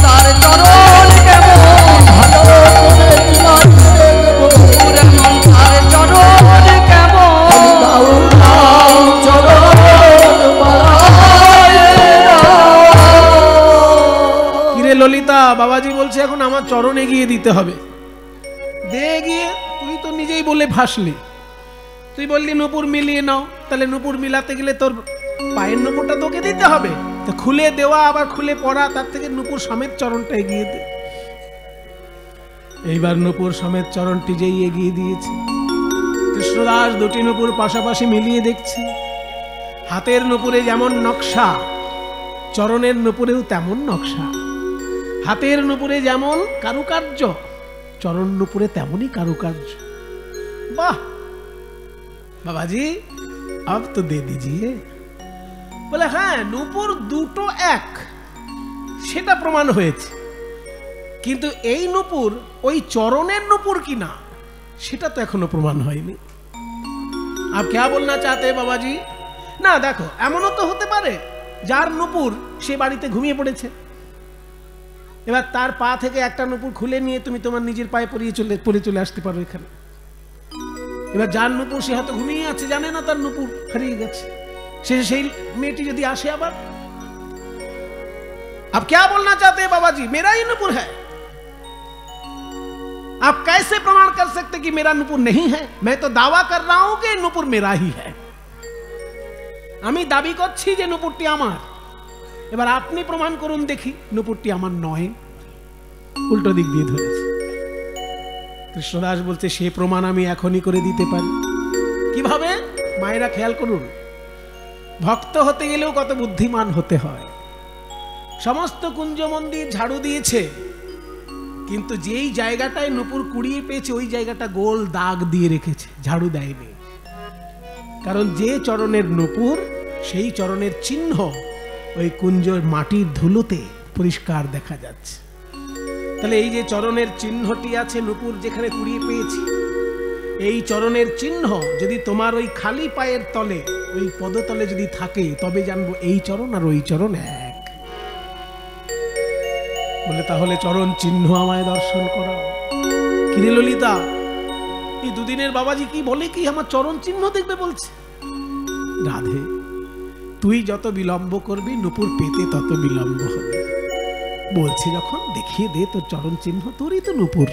তার চরণ কেমন, ভালো করে মিলায়ে দেখব, তার চরণ কেমন। দাও দাও চরণ বাড়ায়ে দাও। কিরে ললিতা, বাবাজি বলছে এখন আমার চরণ এগিয়ে দিতে হবে, দে এগিয়ে। তুই তো নিজেই বলে ফাঁসলি, তুই বললি নুপুর মিলিয়ে নাও, তাহলে নুপুর মিলাতে গেলে তোর পায়ের নুপুরটা তোকে দিতে হবে, তো খুলে দেওয়া আবার খুলে পড়া, তার থেকে নুপুর সমেত চরণটা এগিয়ে দে। এইবার নুপুর সমেত চরণটি যেই এগিয়ে দিয়েছে, কৃষ্ণদাস দুটি নুপুর পাশাপাশি মিলিয়ে দেখছে, হাতের নুপুরে যেমন নকশা, চরণের নুপুরেও তেমন নকশা। হাতের নুপুরে যেমন কারুকার্য, চরণ নুপুরে তেমনই কারুকার্য। বাহ বাবাজি, अब तो दे दीजिए। বলে হ্যাঁ, নুপুর দুটো এক, সেটা প্রমাণ হয়েছে, কিন্তু এই নুপুর ওই চরণের নুপুর কিনা সেটা তো এখনো প্রমাণ হয়নি। আপ क्या बोलना चाहते हैं बाबाजी? না দেখো, এমনও তো হতে পারে যার নুপুর সে বাড়িতে ঘুমিয়ে পড়েছে, এবার তার পা থেকে একটা নুপুর খুলে নিয়ে তুমি তোমার নিজের পায়ে পরে চলে আসতে পারো এখানে। এবার যার নুপুর সে হয়তো ঘুমিয়ে আছে, জানে না তার নুপুর হারিয়ে গেছে, সেই মেয়েটি যদি আসে আবার, आप क्या बोलना चाहते हैं बाबा जी? मेरा ही नुपुर है। आप कैसे प्रमाण कर सकते कि मेरा नुपुर नहीं है? मैं तो दावा कर रहा हूं कि नुपुर मेरा ही है। আমি দাবি করছি যে নুপুরটি আমার। এবার আপনি প্রমাণ করুন দেখি নুপুরটি আমার নয়। উল্টো দিক দিয়ে ধরেছে। কৃষ্ণদাস বলছে সে প্রমাণ আমি এখনই করে দিতে পারি। কিভাবে? মায়েরা খেয়াল করুন, ভক্ত হতে গেলেও কত বুদ্ধিমান হতে হয়। সমস্ত কুঞ্জ মন্দির ঝাড়ু দিয়েছে, কিন্তু যেই জায়গাটায় নুপুর কুড়িয়ে পেয়েছে ওই জায়গাটা গোল দাগ দিয়ে রেখেছে, ঝাড়ু দেয়নি। কারণ যে চরণের নুপুর সেই চরণের চিহ্ন ওই কুঞ্জের মাটির ধুলোতে পরিষ্কার দেখা যাচ্ছে। তাহলে এই যে চরণের চিহ্নটি আছে নুপুর যেখানে কুড়িয়ে পেয়েছি, এই চরণের চিহ্ন যদি তোমার ওই খালি পায়ের তলে, ওই পদতলে যদি থাকে, তবে জানবো এই চরণ আর ওই চরণ এক। বলে তাহলে চরণ চিহ্ন আমায় দর্শন করাও। কিরে ললিতা, এই দুদিনের বাবাজি কি বলে কি আমার চরণ চিহ্ন দেখবে বলছে? রাধে, তুই যত বিলম্ব করবি নুপুর পেতে তত বিলম্ব হবে। বলছি যখন দেখিয়ে দে তোর চরণ চিহ্ন, তোরই তো নুপুর।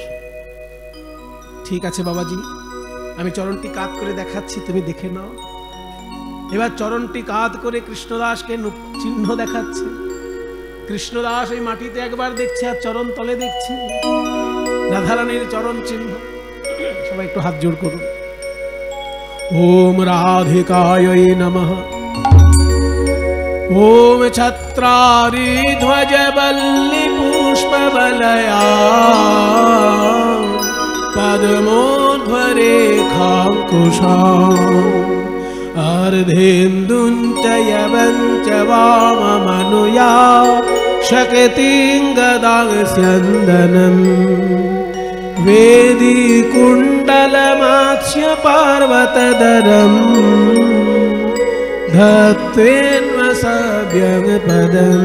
ঠিক আছে বাবাজি, আমি চরণটি কাত করে দেখাচ্ছি, তুমি দেখে নাও। এবার চরণটি কাত করে কৃষ্ণদাসকে চিহ্ন দেখাচ্ছে। কৃষ্ণদাস এই মাটিতে একবার দেখছে আর চরণ তলে দেখছে রাধারানীর চরণ চিহ্ন। সবাই একটু হাত জোড় করুন। ওম রাধিকায় নমঃ। ওম ছত্রারি ধ্বজ বল্লি পুষ্প বলয়া পদ্মোধ্বরেখাঙ্কুশাম अर्धेन्दुञ्च यवञ्च वाममनुया शक्तिं गदां स्यन्दनं वेदी कुण्डलमाक्ष्य पार्वतदरं धत्वेन्वसव्यं पदं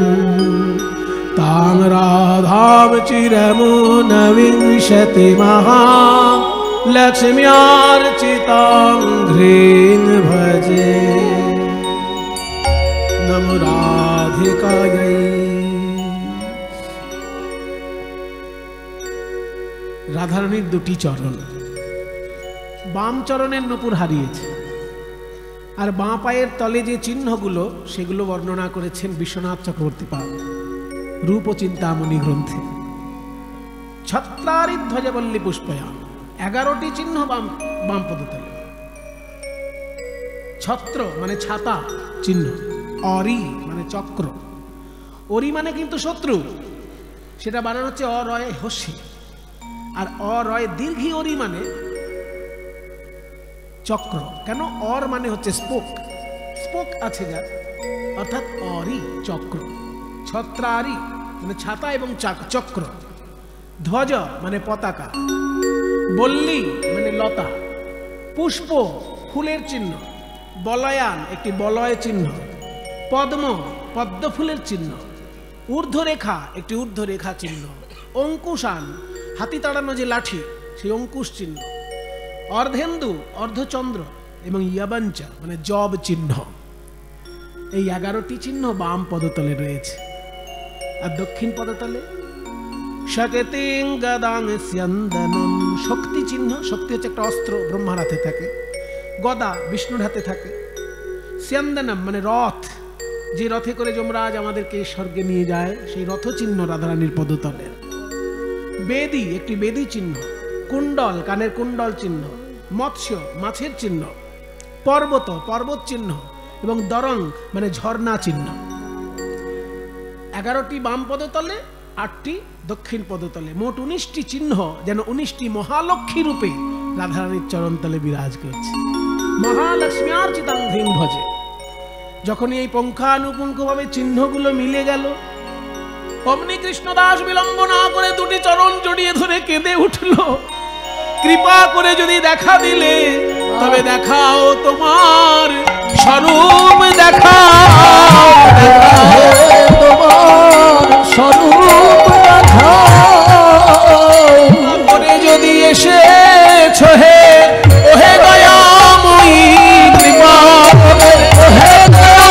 तां राधां चिरमुनविंशति महा लक्ष्म्यार्चितां ह्रीं भजे। नमो राधिकायै। রাধারানীর দুটি চরণ, বাম চরণের নুপুর হারিয়েছে, আর বাঁ পায়ের তলে যে চিহ্নগুলো সেগুলো বর্ণনা করেছেন বিশ্বনাথ চক্রবর্তী পাল রূপ ও চিন্তামণি গ্রন্থে। ছত্রারি ধ্বজবল্লী পুষ্পয়াম, 11টি চিহ্ন বাম পদতলে। ছত্র মানে ছাতা চিহ্ন, অরি মানে চক্র, অরি মানে কিন্তু শত্রু, সেটা বানানো হচ্ছে অরয় হস্যি, আর অরয় দীর্ঘি অরি মানে চক্র। কেন? অর মানে হচ্ছে স্পোক, স্পোক আছে যার, অর্থাৎ অরি চক্র। ছত্রারি মানে ছাতা এবং চক্র। ধ্বজ মানে পতাকা, বল্লী মানে লতা, পুষ্প ফুলের চিহ্ন, বলয়ান একটি বলয় চিহ্ন, পদ্ম পদ্ম ফুলের চিহ্ন, ঊর্ধ্বরেখা একটি ঊর্ধ্বরেখা চিহ্ন, অঙ্কুশান হাতি তাড়ানো যে লাঠি সেই অঙ্কুশ চিহ্ন, অর্ধেন্দু অর্ধচন্দ্র এবং ইয়াবাঞ্চ মানে জব চিহ্ন। এই 11টি চিহ্ন বাম পদতলে রয়েছে। আর দক্ষিণ পদতলে শক্তিং গদাং স্যন্দনম, শক্তি চিহ্ন। শক্তি হচ্ছে একটা অস্ত্র, ব্রহ্মার হাতে থাকে। গদা বিষ্ণুর হাতে থাকে। স্যন্দনম মানে রথ, যে রথে করে যমরাজ আমাদেরকে স্বর্গে নিয়ে যায়, সেই রথ চিহ্ন রাধারানীর পদতলে। বেদী একটি বেদী চিহ্ন, কুণ্ডল কানের কুণ্ডল চিহ্ন, মৎস্য মাছের চিহ্ন, পর্বত পর্বত চিহ্ন এবং দরং মানে ঝর্ণা চিহ্ন। 11টি বাম পদতলে, 8টি দক্ষিণ পদতলে, মোট 19টি চিহ্ন যেন 19টি মহালক্ষ্মী রূপে রাধারানীর চরণতলে বিরাজ করছে। মহালক্ষ্ম্যার্চিতাং হ্রিং ভজে। যখনই এই পুঙ্খানুপুঙ্খভাবে চিহ্নগুলো মিলে গেল, অমনি কৃষ্ণদাস বিলম্ব না করে দুটি চরণ জড়িয়ে ধরে কেঁদে উঠল। কৃপা করে যদি দেখা দিলে তবে দেখাও তোমার স্বরূপ, দেখাও তোমার স্বরূপ দেখাও। করে যদি এসেছ হে ওহে দয়াময়ী, কৃপা হে দয়াময়ী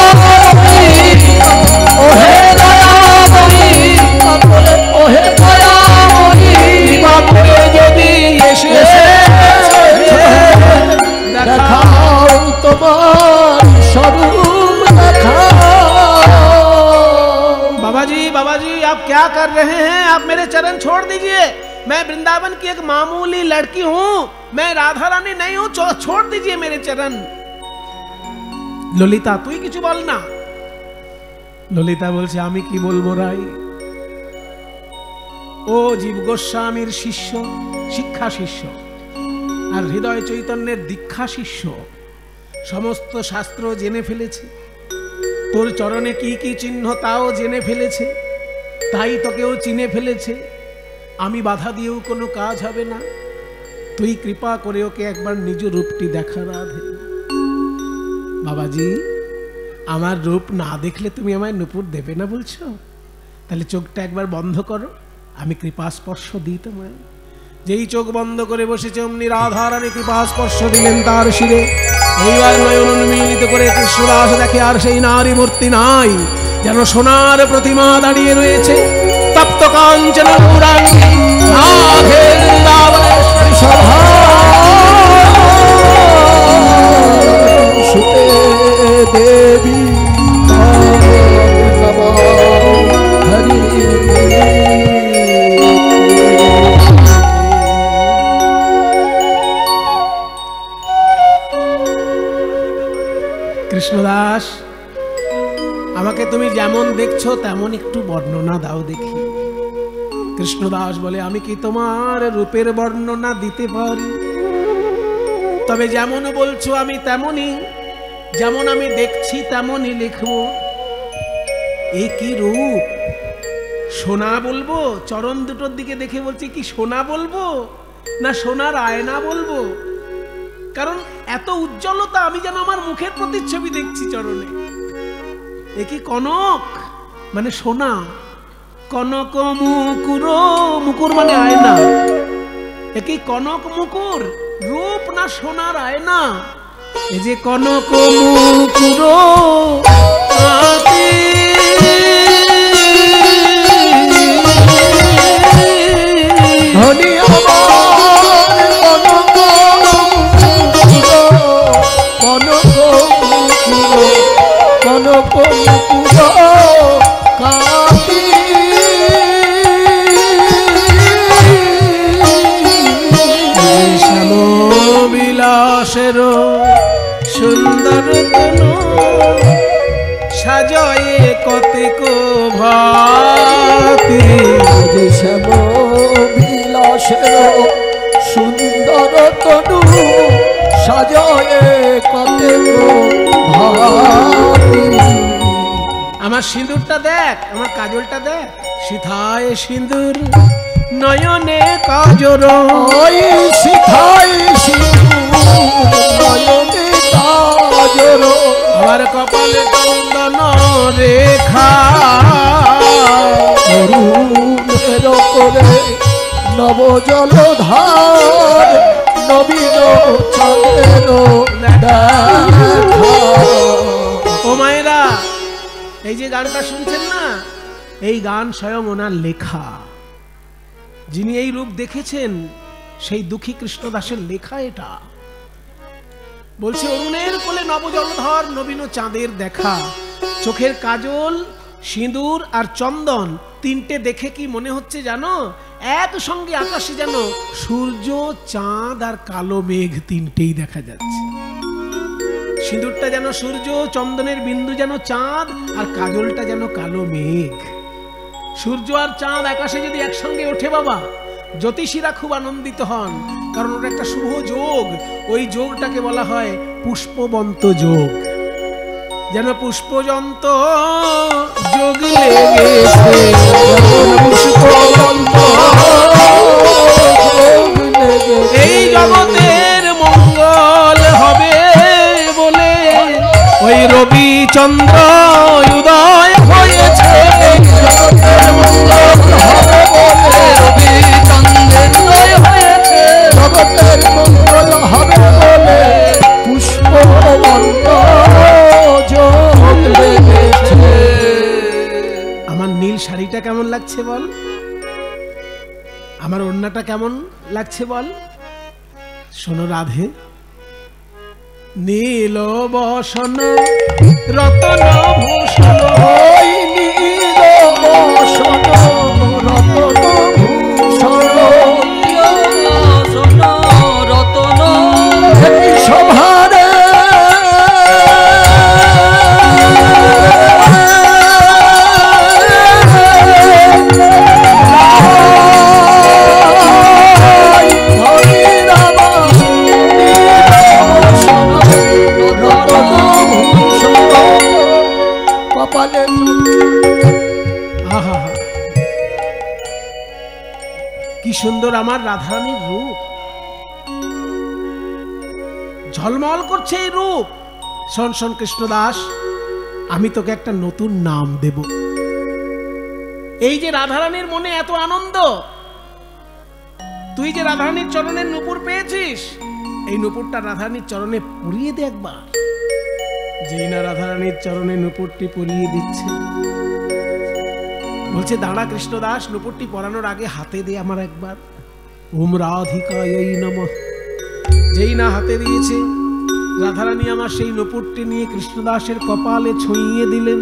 क्या कर रहे हैं आप? मेरे चरण छोड़ दीजिए। मैं वृंदावन की एक मामूली लड़की हूं, मैं राधा रानी नहीं हूं, छोड़ दीजिए मेरे चरण। ললিতা তুই কিছু বল না। ললিতা বলছে আমি কি বলবো রাই, ও জীব গোস্বামীর শিষ্য, শিক্ষা শিষ্য আর হৃদয় চৈতন্যের দীক্ষা শিষ্য, সমস্ত শাস্ত্র জেনে ফেলেছে, তোর চরণে কি কি চিহ্ন তাও জেনে ফেলেছে, তাই তোকেও চিনে ফেলেছে। আমি বাধা দিয়েও কোনো কাজ হবে না, তুই কৃপা করে ওকে একবার নিজ রূপটি দেখা রাধে। বাবাজি আমার রূপ না দেখলে তুমি আমায় নূপুর দেবে না বলছো? তাহলে চোখটা একবার বন্ধ করো, আমি কৃপা স্পর্শ দিই তোমায়। যেই চোখ বন্ধ করে বসেছে অমনি রাধা রানী কৃপা স্পর্শ দিলেন তার শিরে। এইবার নয়ন উন্মিলিত করে কৃষ্ণদাস দেখে আর সেই নারী মূর্তি নাই, যেন সোনার প্রতিমা দাঁড়িয়ে রয়েছে। তপ্ত কাঞ্চন গৌরাঙ্গী রাধে বৃন্দাবনেশ্বরী সভা সুতে দেবী হরি। কৃষ্ণদাস আমাকে তুমি যেমন দেখছো তেমন একটু বর্ণনা দাও দেখি। কৃষ্ণদাস বলে আমি কি তোমার রূপের বর্ণনা দিতে পারি? তবে যেমন বলছো আমি তেমনই, যেমন আমি দেখছি তেমনই লিখবো। এ কি রূপ! সোনা বলবো? চরণ দুটোর দিকে দেখে বলছি কি সোনা বলবো না সোনার আয়না বলবো? কারণ এত উজ্জ্বলতা, আমি যেন আমার মুখের প্রতিচ্ছবি দেখছি চরণে। এ কি কনক মানে সোনা, কনক মুকুর, মুকুর মানে আয়না। এ কি কনক মুকুর রূপ না সোনার আয়না? এই যে কনক মুকুর ধনী আমার কনক মুকুর, কনক মুকুর, কনক মুকুর কাতি শ্যাম বিলাসের সুন্দর তনু সাজয়ে কতেক ভাতি। শ্যাম বিলাসের সুন্দর তনু সাজয়ে কতেক ভাতি। আমার সিঁদুরটা দেখ, আমার কাজলটা দেখ, সিথায় সিঁদুর নয়নে কাজর, ওই সিথায় সিঁদুর নয়নে কাজর, আমার কপালে চন্দন রেখা, অরুণের করে নব জলধার, নবীন চাঁদের দেখা। ও মায়েরা, এই যে গানটা শুনছেন না, এই গান স্বয়ং ওনার লেখা। যিনি এই রূপ দেখেছেন সেই দুঃখী কৃষ্ণদাসের লেখা এটা। বলছে অরুণের কোলে নবজলধর, নবীন চাঁদের দেখা, চোখের কাজল, সিঁদুর আর চন্দন তিনটে দেখে কি মনে হচ্ছে জানো? একসঙ্গে আকাশে যেন সূর্য, চাঁদ আর কালো মেঘ তিনটেই দেখা যাচ্ছে। সিঁদুরটা যেন সূর্য, চন্দনের বিন্দু যেন চাঁদ, আর কাজলটা যেন কালো মেঘ। সূর্য আর চাঁদ আকাশে যদি একসঙ্গে ওঠে বাবা, জ্যোতিষীরা খুব আনন্দিত হন, কারণ ওটা একটা শুভ যোগ। ওই যোগটাকে বলা হয় পুষ্পবন্ত যোগ। যেন পুষ্পজন্ত যোগ লেগেছে, পুষ্পবন্ত এই জগতের মঙ্গল হবে বলে ওই রবি চন্দ্র উদয় হয়েছে। জগতের মঙ্গল হবে বলে রবি চন্দ্রের উদয় হয়েছে, জগতের মঙ্গল হবে বলে পুষ্পবন্ত যোগ লেগেছে। আমার নীল শাড়িটা কেমন লাগছে বল? আমার ওড়নাটা কেমন লাগছে বল? শোনো রাধে, নীল বসন রতন ভূষণ, ওই নীল বসন পালে আহা, কি সুন্দর আমার রাধারানীর রূপ, ঝলমল করছে এই রূপ। শোন শোন কৃষ্ণদাস, আমি তোকে একটা নতুন নাম দেব। এই যে রাধারানীর মনে এত আনন্দ, তুই যে রাধারানীর চরণের নূপুর পেয়েছিস, এই নূপুরটা রাধারানীর চরণে পরিয়ে দে একবার। যেই না রাধারানীর চরণে নূপুরটি পরিয়ে দিচ্ছে, বলছে দাঁড়া কৃষ্ণদাস, নূপুরটি পরানোর আগে হাতে দে আমার একবার। ওম রাধিকায় নমঃ। যেই না হাতে দিয়েছে, রাধারানী আমার সেই নূপুরটি নিয়ে কৃষ্ণদাসের কপালে ছুঁইয়ে দিলেন,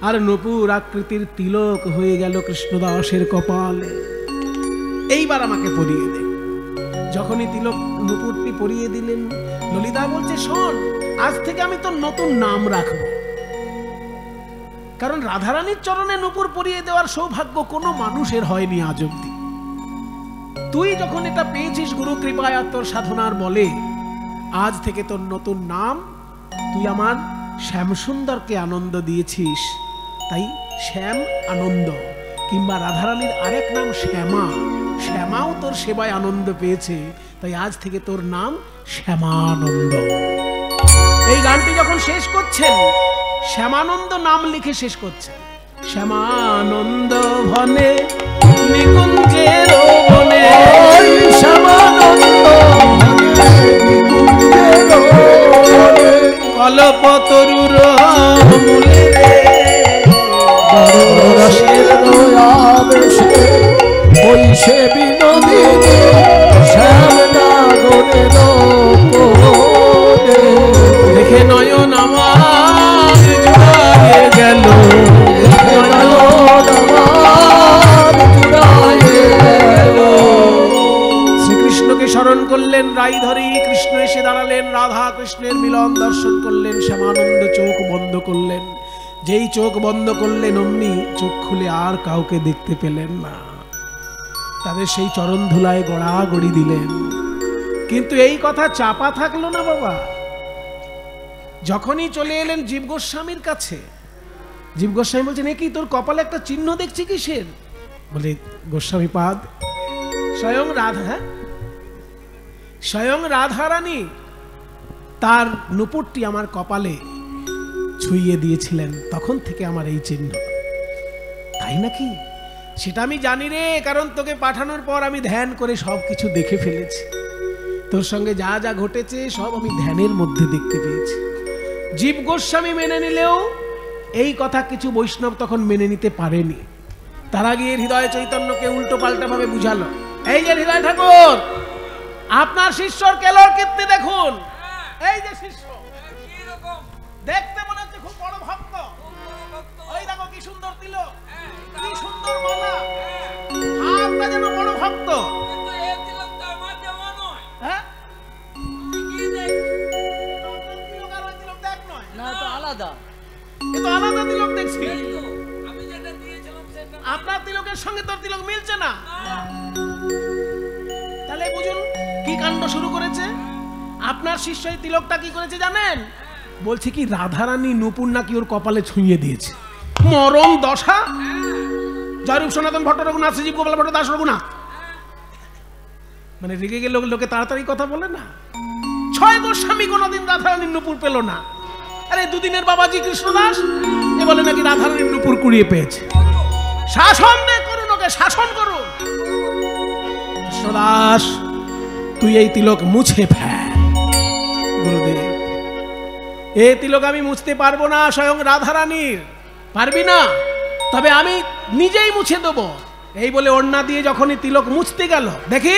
আর নূপুর আকৃতির তিলক হয়ে গেল কৃষ্ণদাসের কপালে। এইবার আমাকে পরিয়ে দে। যখনই তিলক নূপুরটি পরিয়ে দিলেন, ললিতা বলছে শোন, আজ থেকে আমি তোর নতুন নাম রাখবো। কারণ রাধারানীর চরণে নূপুর পরিয়ে দেওয়ার সৌভাগ্য কোনো মানুষের হয়নি আজ অব্দি। তুই যখন এটা পেয়েছিস গুরু কৃপায় তোর সাধনার বলে, আজ থেকে তোর নতুন নাম, তুই আমার শ্যামসুন্দরকে আনন্দ দিয়েছিস, তাই শ্যাম আনন্দ। কিংবা রাধারানীর আরেক নাম শ্যামা, শ্যামাও তোর সেবায় আনন্দ পেয়েছে, তাই আজ থেকে তোর নাম শ্যামানন্দ। এই গানটি যখন শেষ করছেন, শ্যামানন্দ নাম লিখে শেষ করছেন। শ্যামানন্দ ভনে নিকুঞ্জের বনে, কল্পতরুর মূলে বৈশে বিনোদিনী শ্যামনাগরের দেখে নয়ন আমার জুড়ায়ে গেল, শ্রীকৃষ্ণকে স্মরণ করলেন রাই ধরি, কৃষ্ণ এসে দাঁড়ালেন, রাধা কৃষ্ণের মিলন দর্শন করলেন, শ্যামানন্দ চোখ বন্ধ করলেন। যেই চোখ বন্ধ করলেন, অমনি চোখ খুলে আর কাউকে দেখতে পেলেন না। তাদের সেই চরণ ধুলায় গড়াগড়ি দিলেন। কিন্তু এই কথা চাপা থাকলো না বাবা। যখনই চলে এলেন জীব গোস্বামীর কাছে, জীব গোস্বামী বলছেন, এ কি তোর কপালে একটা চিহ্ন দেখছি কিসের? বলে গোস্বামী পাদ, স্বয়ং রাধা, স্বয়ং রাধারানী তার নূপুরটি আমার কপালে ছুঁইয়ে দিয়েছিলেন, তখন থেকে আমার এই চিহ্ন। তাই নাকি? সেটা আমি জানি রে, কারণ তোকে পাঠানোর পর আমি ধ্যান করে সব কিছু দেখে ফেলেছি। তোর সঙ্গে যা যা ঘটেছে সব আমি ধ্যানের মধ্যে দেখতে পেয়েছি। জীব গোস্বামী মেনে নিলেও এই কথা কিছু বৈষ্ণব তখন মেনে নিতে পারেনি। তারা গিয়ে হৃদয় চৈতন্যকে উল্টো পাল্টা ভাবে বুঝালো, এই যে হৃদয় ঠাকুর, আপনার শিষ্যর কেলর কীর্তি দেখুন। এই যে শিষ্য দেখতে মনে হচ্ছে খুব বড় ভক্ত, ওই দেখো কি সুন্দর তিলক, কি সুন্দর মালা, হাতটা যেন বড় ভক্ত। হ্যাঁ, আলাদা, এ তো আলাদা তিলক দেখছি। আপনার তিলকের সঙ্গে তোর তিলক মিলছে না। তাহলে বুঝুন কি কাণ্ড শুরু করেছে। আপনার শিষ্য এই তিলকটা কি করেছে জানেন? বলছে কি রাধারানী নূপুর নাকি ওর কপালে ছুঁয়ে দিয়েছে। মরম দশা। জয়রূপ সনাতন ভট্ট রঘুনাথ, শ্রীজীব গোপাল ভট্ট দাস রঘুনাথ, মানে রেগে গেলে লোকে তাড়াতাড়ি কথা বলে না। 6 গোস্বামী কোনোদিন রাধারানীর নূপুর পেল না। আরে দুদিনের বাবাজি কৃষ্ণদাস এ বলে নাকি রাধারানীর নূপুর কুড়িয়ে পেয়েছে। শাসন দে করুন, ওকে শাসন করুন। কৃষ্ণদাস তুই এই তিলক মুছে ফেল। গুরুদেব, এই তিলক আমি মুছতে পারবো না, স্বয়ং রাধারানীর। পারবি না? তবে আমি নিজেই মুছে দেবো। এই বলে ওড়না দিয়ে যখনই তিলক মুছতে গেল, দেখি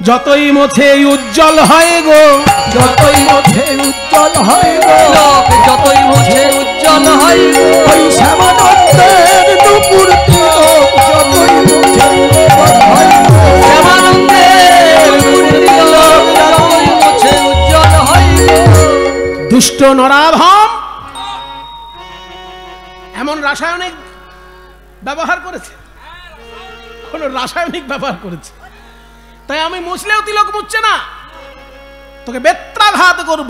যতই মোছে উজ্জ্বল হয় গো, যতই মোছে উজ্জ্বল হয় গো, যতই মোছে উজ্জ্বল হয় গো, ওই শ্যামানন্দের নূপুর তিলক যতই মোছে উজ্জ্বল হয় গো, শ্যামানন্দের নূপুর তিলক যতই মোছে উজ্জ্বল হয় গো। দুষ্ট নরাধম এমন রাসায়নিক ব্যবহার করেছে, কোনো রাসায়নিক ব্যবহার করেছে, তাই আমি মুছলেও তিলক মুছছে না, তোকে বেত্রাঘাত করব।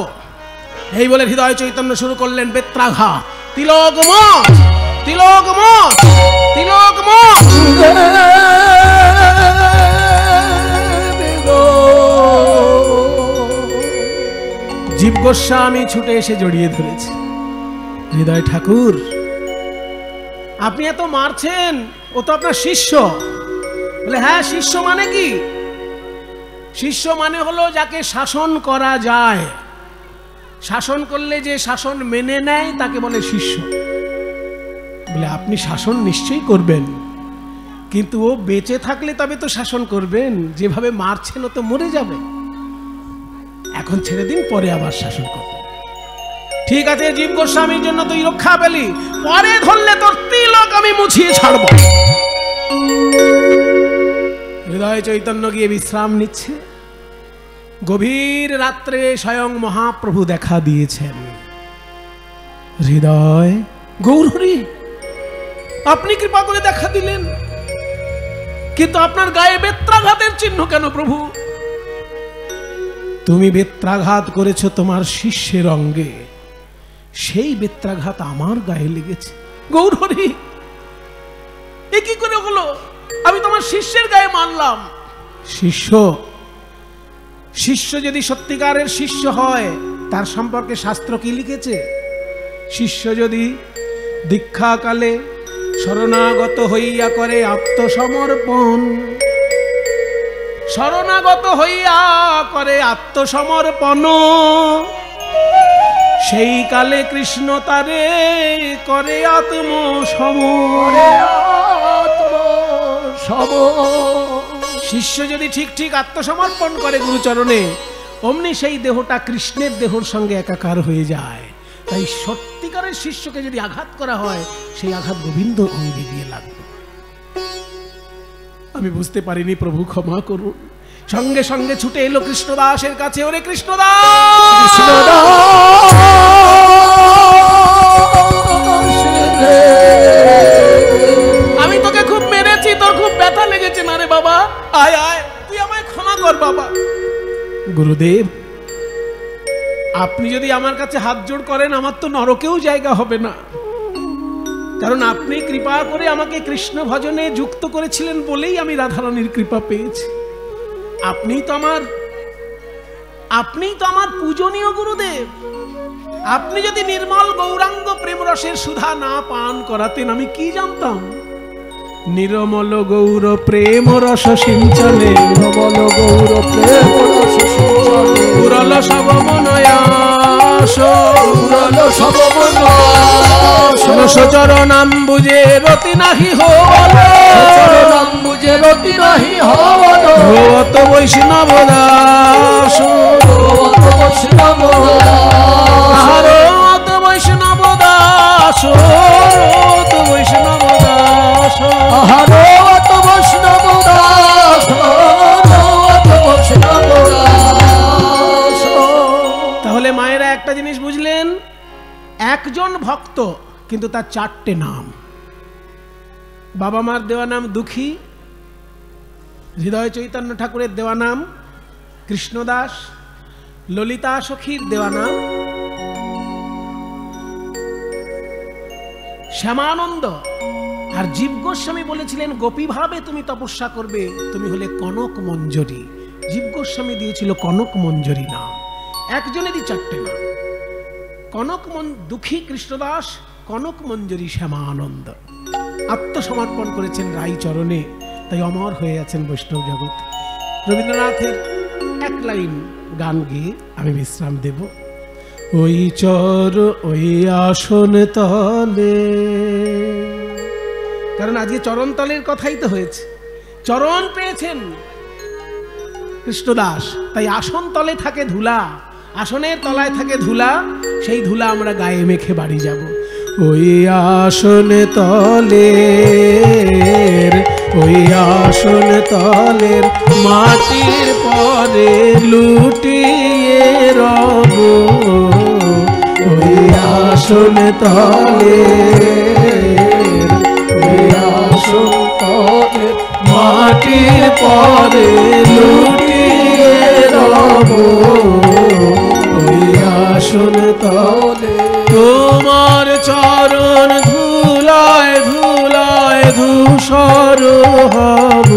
এই বলে হৃদয় চৈতন্য শুরু করলেন বেত্রাঘাত। তিলক মোছ, তিলক মোছ, তিলক মোছ। জীব গোস্বামী ছুটে এসে জড়িয়ে ধরেছে। হৃদয় ঠাকুর, আপনি এত মারছেন, ও তো আপনার শিষ্য। বলে হ্যাঁ, শিষ্য মানে কি? শিষ্য মানে হলো যাকে শাসন করা যায়, শাসন করলে যে শাসন মেনে নেয় তাকে বলে শিষ্য। বলে আপনি শাসন নিশ্চয়ই করবেন, কিন্তু ও বেঁচে থাকলে তবে তো শাসন করবেন, যেভাবে মারছেন ও তো মরে যাবে। এখন ছেড়ে দিন, পরে আবার শাসন করবেন। ঠিক আছে, জীব গোস্বামীর জন্য তুই রক্ষা পেলি, পরে ধরলে তোর তিলক আমি মুছিয়ে ছাড়ব। হৃদয় চৈতন্য গিয়ে বিশ্রাম নিচ্ছে। গভীর রাত্রে স্বয়ং মহাপ্রভু দেখা দিয়েছেন। হৃদয়, গৌরহরি, আপনি কৃপা করে দেখা দিলেন, কিন্তু আপনার গায়ে বেত্রাঘাতের চিহ্ন কেন প্রভু? তুমি বেত্রাঘাত করেছো তোমার শিষ্যের অঙ্গে, সেই বেত্রাঘাত আমার গায়ে লেগেছে। গৌরহরি, এ কি করে হলো? আমি তোমার শিষ্যের গায়ে মানলাম। শিষ্য, শিষ্য যদি সত্যিকারের শিষ্য হয়, তার সম্পর্কে শাস্ত্র কি লিখেছে? শিষ্য যদি দীক্ষাকালে শরণাগত হইয়া করে আত্মসমর্পণ, শরণাগত হইয়া করে আত্মসমর্পণ, সেই কালে কৃষ্ণ তারে করে আত্মসম। শিষ্য যদি ঠিক ঠিক আত্মসমর্পণ করে গুরুচরণে, অমনি সেই দেহটা কৃষ্ণের দেহর সঙ্গে একাকার হয়ে যায়। তাই সত্যিকারের শিষ্যকে যদি আঘাত করা হয়, সেই আঘাত গোবিন্দ অঙ্গে গিয়ে লাগবে। আমি বুঝতে পারিনি প্রভু, ক্ষমা করুন। সঙ্গে সঙ্গে ছুটে এলো কৃষ্ণদাসের কাছে। ওরে কৃষ্ণদাস, আমি তোকে খুব মেরেছি, তোর খুব ব্যথা লেগেছে না রে বাবা? আয় আয়, তুই আমায় ক্ষমা কর বাবা। গুরুদেব, আপনি যদি আমার কাছে হাত জোড় করেন, আমার তো নরকেও জায়গা হবে না, কারণ আপনি কৃপা করে আমাকে কৃষ্ণ ভজনে যুক্ত করেছিলেন বলেই আমি রাধারানীর কৃপা পেয়েছি। আপনি তো আমার পূজনীয় গুরুদেব। আপনি যদি নির্মল গৌরাঙ্গ প্রেম রসের সুধা না পান করাতেন, আমি কি জানতাম? নির্মল গৌর প্রেম রস সিঞ্চনে, নির্মল গৌর প্রেম রস সিঞ্চনে, পুরল সব মনয়াস, পুরল সব মনয়াস, চরণাম্বুজে রতি নাহি হল, চরণাম্বুজে রতি নাহি হল, ভগবত বৈষ্ণব দাস, ভগবত বৈষ্ণব দাস, হরত বৈষ্ণব দাস, হরত বৈষ্ণব দাস, হরত বৈষ্ণব দাস, হরত বৈষ্ণব দাস। তাহলে মায়েরা একটা জিনিস বুঝলেন, একজন ভক্ত কিন্তু তার চারটে নাম। বাবা মার দেওয়া নাম দুঃখী, হৃদয় চৈতন্য ঠাকুরের দেওয়া নাম কৃষ্ণদাস, ললিতা সখীর দেওয়া নাম শ্যামানন্দ, আর জীব গোস্বামী বলেছিলেন গোপী ভাবে তুমি তপস্যা করবে, তুমি হলে কনক মঞ্জরী। জীব গোস্বামী দিয়েছিল কনক মঞ্জরী নাম। একজনেরই চারটে নাম, দুঃখী কৃষ্ণদাস, কনক মঞ্জরী শ্যামানন্দ। আত্মসমর্পণ করেছেন রাই চরণে, তাই অমর হয়ে আছেন বৈষ্ণব জগৎ। রবীন্দ্রনাথের এক লাইন গান গিয়ে আমি বিশ্রাম দেব। ওই চর ওই আসন তলে, কারণ আজকে চরণ তলের কথাই তো হয়েছে। চরণ পেয়েছেন কৃষ্ণদাস, তাই আসন তলে থাকে ধুলা, আসনের তলায় থাকে ধুলা, সেই ধুলা আমরা গায়ে মেখে বাড়ি যাব। ওই আসন তলের, ওই আসন তলের মাটির পরে লুটিয়ে রব, ওই আসন তলের, ওই আসন তলের মাটির পরে লুটিয়ে রব ওই আসন তলে। তোমার চরণ ধুলায় ধুলায় ধূসর হব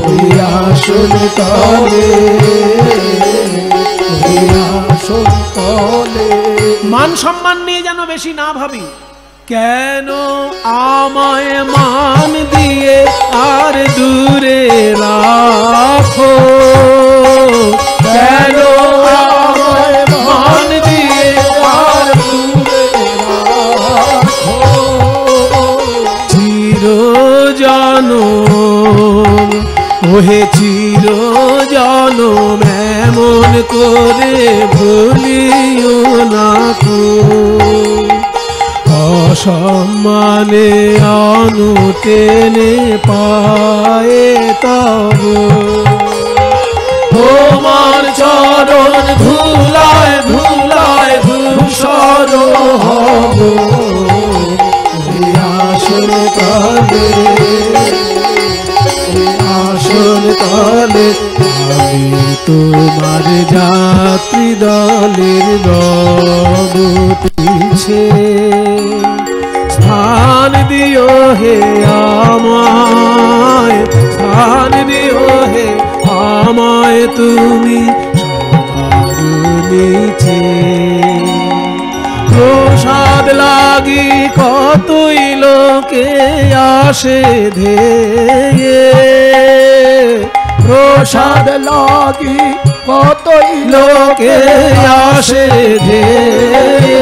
ওই আসন তলে, ওই আসন তলে। মান সম্মান নিয়ে যেন বেশি না ভাবি। কেন আমায় মান দিয়ে আর দূরে রাখো, কেন আমায় মান দিয়ে আর দূরে রাখো। চিরজনম ওহে চিরজনম এমন করে ভুলিও না কো। অসম্মানে অনুটেনে পায়ে তব তোমার চরণ ধুলায় ধুলায় ধূসর হব ওই আসন তলে, আসন তলে। আমি তোমার যাত্রী দলের রব পিছে, স্থান দিও হে আমায়, স্থান দিও হে আমায় তুমি সবার নিচে। প্রসাদ লাগি কতই লোকে আসে ধেয়ে, প্রসাদ লাগি কতই লোকে আসে ধেয়ে।